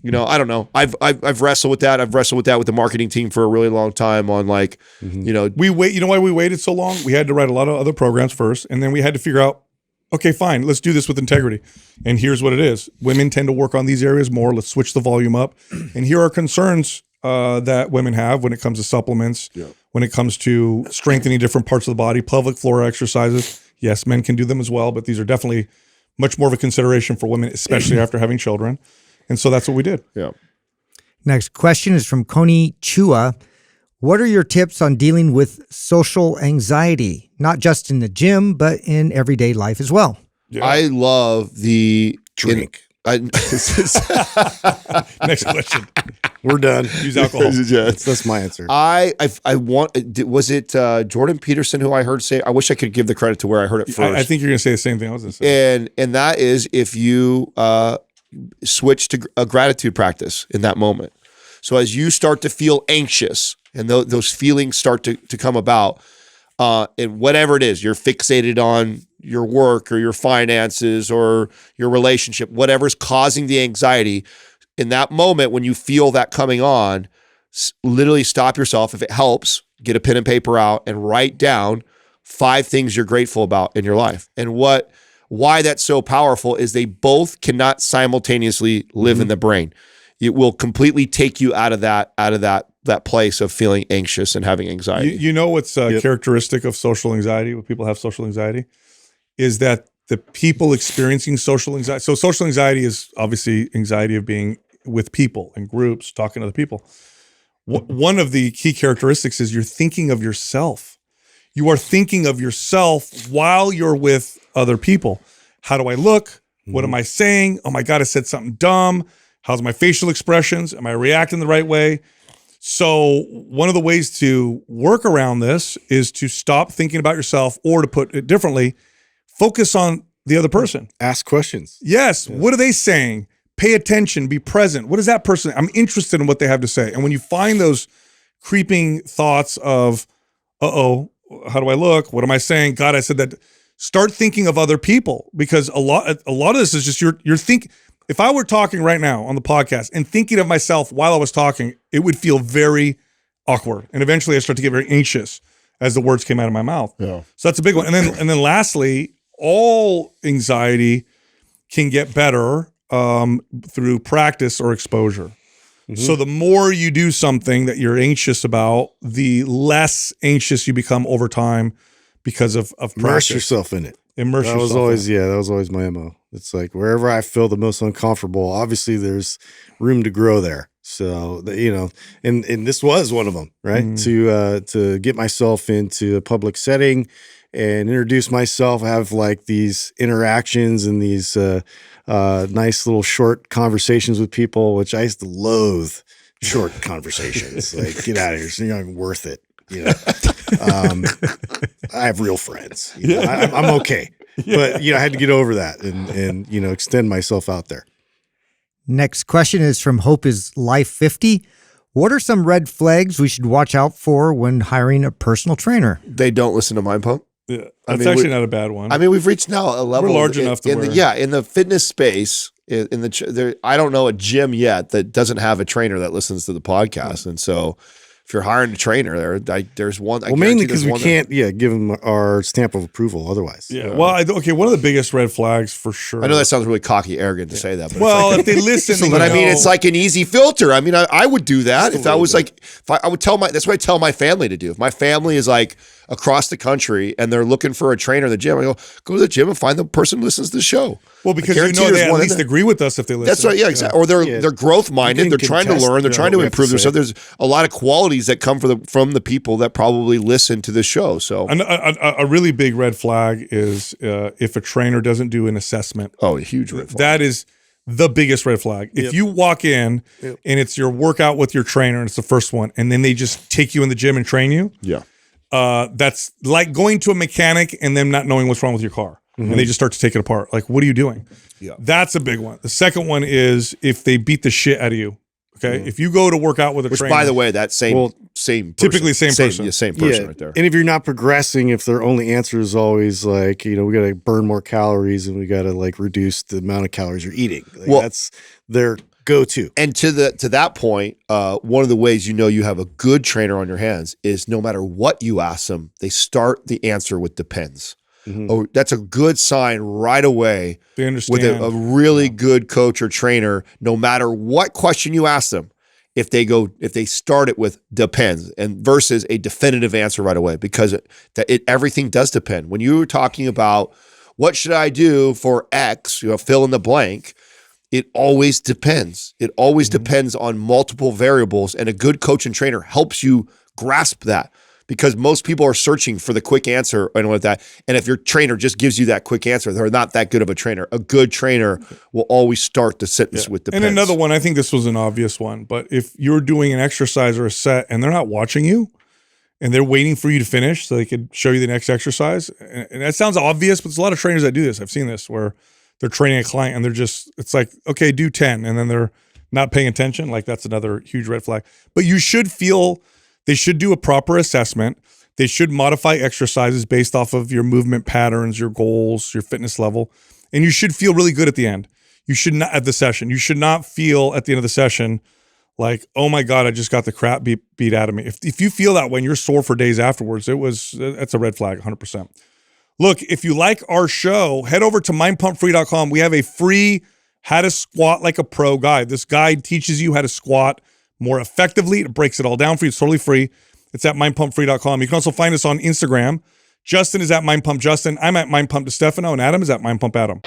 I don't know. I've wrestled with that. I've wrestled with that with the marketing team for a really long time on we wait. You know why we waited so long? We had to write a lot of other programs first, and then we had to figure out, okay, fine, let's do this with integrity. And here's what it is. Women tend to work on these areas more. Let's switch the volume up. And here are concerns that women have when it comes to supplements, when it comes to strengthening different parts of the body, pelvic floor exercises. Yes, men can do them as well, but these are definitely much more of a consideration for women, especially after having children. And so that's what we did. Yeah. Next question is from Coney Chua. What are your tips on dealing with social anxiety, not just in the gym, but in everyday life as well? Yeah. I love the drink. Next question. We're done. Use alcohol. That's my answer. Was it Jordan Peterson who I heard say, I wish I could give the credit to where I heard it first. I think you're going to say the same thing I was going to say. And that is if you switch to a gratitude practice in that moment. So as you start to feel anxious and those feelings start to come about, and whatever it is, you're fixated on your work or your finances or your relationship, whatever's causing the anxiety, in that moment when you feel that coming on, literally stop yourself. If it helps, get a pen and paper out and write down 5 things you're grateful about in your life. And why that's so powerful is they both cannot simultaneously live in the brain. It will completely take you out of that place of feeling anxious and having anxiety. You know what's characteristic of social anxiety, when people have social anxiety, is that the people experiencing social anxiety. So social anxiety is obviously anxiety of being with people in groups, talking to other people. One of the key characteristics is you're thinking of yourself. You are thinking of yourself while you're with other people. How do I look? What am I saying? Oh my God, I said something dumb. How's my facial expressions? Am I reacting the right way? So one of the ways to work around this is to stop thinking about yourself, or to put it differently, focus on the other person. Ask questions. Yes. Yeah. What are they saying? Pay attention, be present. What is that person? I'm interested in what they have to say. And when you find those creeping thoughts of, uh-oh, how do I look? What am I saying? God, I said that. Start thinking of other people, because a lot of this is just you're thinking. If I were talking right now on the podcast and thinking of myself while I was talking, it would feel very awkward. And eventually I start to get very anxious as the words came out of my mouth. Yeah. So that's a big one. And then lastly, all anxiety can get better through practice or exposure. Mm-hmm. So the more you do something that you're anxious about, the less anxious you become over time because of practice. Immerse yourself in it. Immerse yourself. That was always my MO. It's like wherever I feel the most uncomfortable, obviously there's room to grow there. So, and this was one of them, right? Mm. To get myself into a public setting and introduce myself, have like these interactions and these nice little short conversations with people, which I used to loathe short conversations. Like, get out of here. You're not even worth it. I have real friends. I'm okay. But, I had to get over that and extend myself out there. Next question is from Hope is Life 50. What are some red flags we should watch out for when hiring a personal trainer? They don't listen to Mind Pump. Yeah, that's actually not a bad one. I mean, we've reached now a level. We're large enough to in the fitness space. I don't know a gym yet that doesn't have a trainer that listens to the podcast, and so. If you're hiring a trainer, there's one. Well, mainly because we can't, give them our stamp of approval otherwise. Yeah. One of the biggest red flags for sure. I know that sounds really cocky, arrogant to say that. But if they listen, but I mean, it's like an easy filter. I mean, I would do that if I was like, I would tell that's what I tell my family to do. If my family is like across the country and they're looking for a trainer in the gym, I go to the gym and find the person who listens to the show. Well, because they at least agree with us if they listen. That's right, yeah, exactly. Or they're growth minded. They're trying to learn. They're trying to improve themselves. There's a lot of qualities that come from the people that probably listen to the show. So a really big red flag is if a trainer doesn't do an assessment. Oh, a huge red flag. That is the biggest red flag. If you walk in and it's your workout with your trainer and it's the first one, and then they just take you in the gym and train you. Yeah. That's like going to a mechanic and them not knowing what's wrong with your car. Mm-hmm. And they just start to take it apart. Like, what are you doing? Yeah. That's a big one. The second one is if they beat the shit out of you. Okay. Mm-hmm. If you go to work out with a trainer. Which, by the way, that same person. Typically same person. Same person right there. And if you're not progressing, if their only answer is always like, we got to burn more calories and we got to like reduce the amount of calories you're eating. Like, that's their go-to. And to that point, one of the ways you have a good trainer on your hands is no matter what you ask them, they start the answer with depends. Mm-hmm. Oh, that's a good sign right away. They understand. With a really good coach or trainer, no matter what question you ask them, if they start it with depends and versus a definitive answer right away, because everything does depend. When you were talking about what should I do for X, fill in the blank, it always depends. It always depends on multiple variables, and a good coach and trainer helps you grasp that. Because most people are searching for the quick answer and with that. And if your trainer just gives you that quick answer, they're not that good of a trainer. A good trainer will always start the sentence with depends. And another one, I think this was an obvious one, but if you're doing an exercise or a set and they're not watching you and they're waiting for you to finish so they could show you the next exercise, and that sounds obvious, but there's a lot of trainers that do this. I've seen this where they're training a client and it's like, okay, do 10, and then they're not paying attention. Like, that's another huge red flag. But you should feel they should do a proper assessment. They should modify exercises based off of your movement patterns, your goals, your fitness level. And you should feel really good at the end. You should not at the session. You should not feel at the end of the session like, oh my God, I just got the crap beat out of me. If you feel that way and you're sore for days afterwards, that's a red flag, 100%. Look, if you like our show, head over to mindpumpfree.com. We have a free how to squat like a pro guide. This guide teaches you how to squat more effectively. It breaks it all down for you. It's totally free. It's at mindpumpfree.com. You can also find us on Instagram. Justin is at mindpumpjustin. I'm at mindpumpdestefano, and Adam is at mindpumpadam.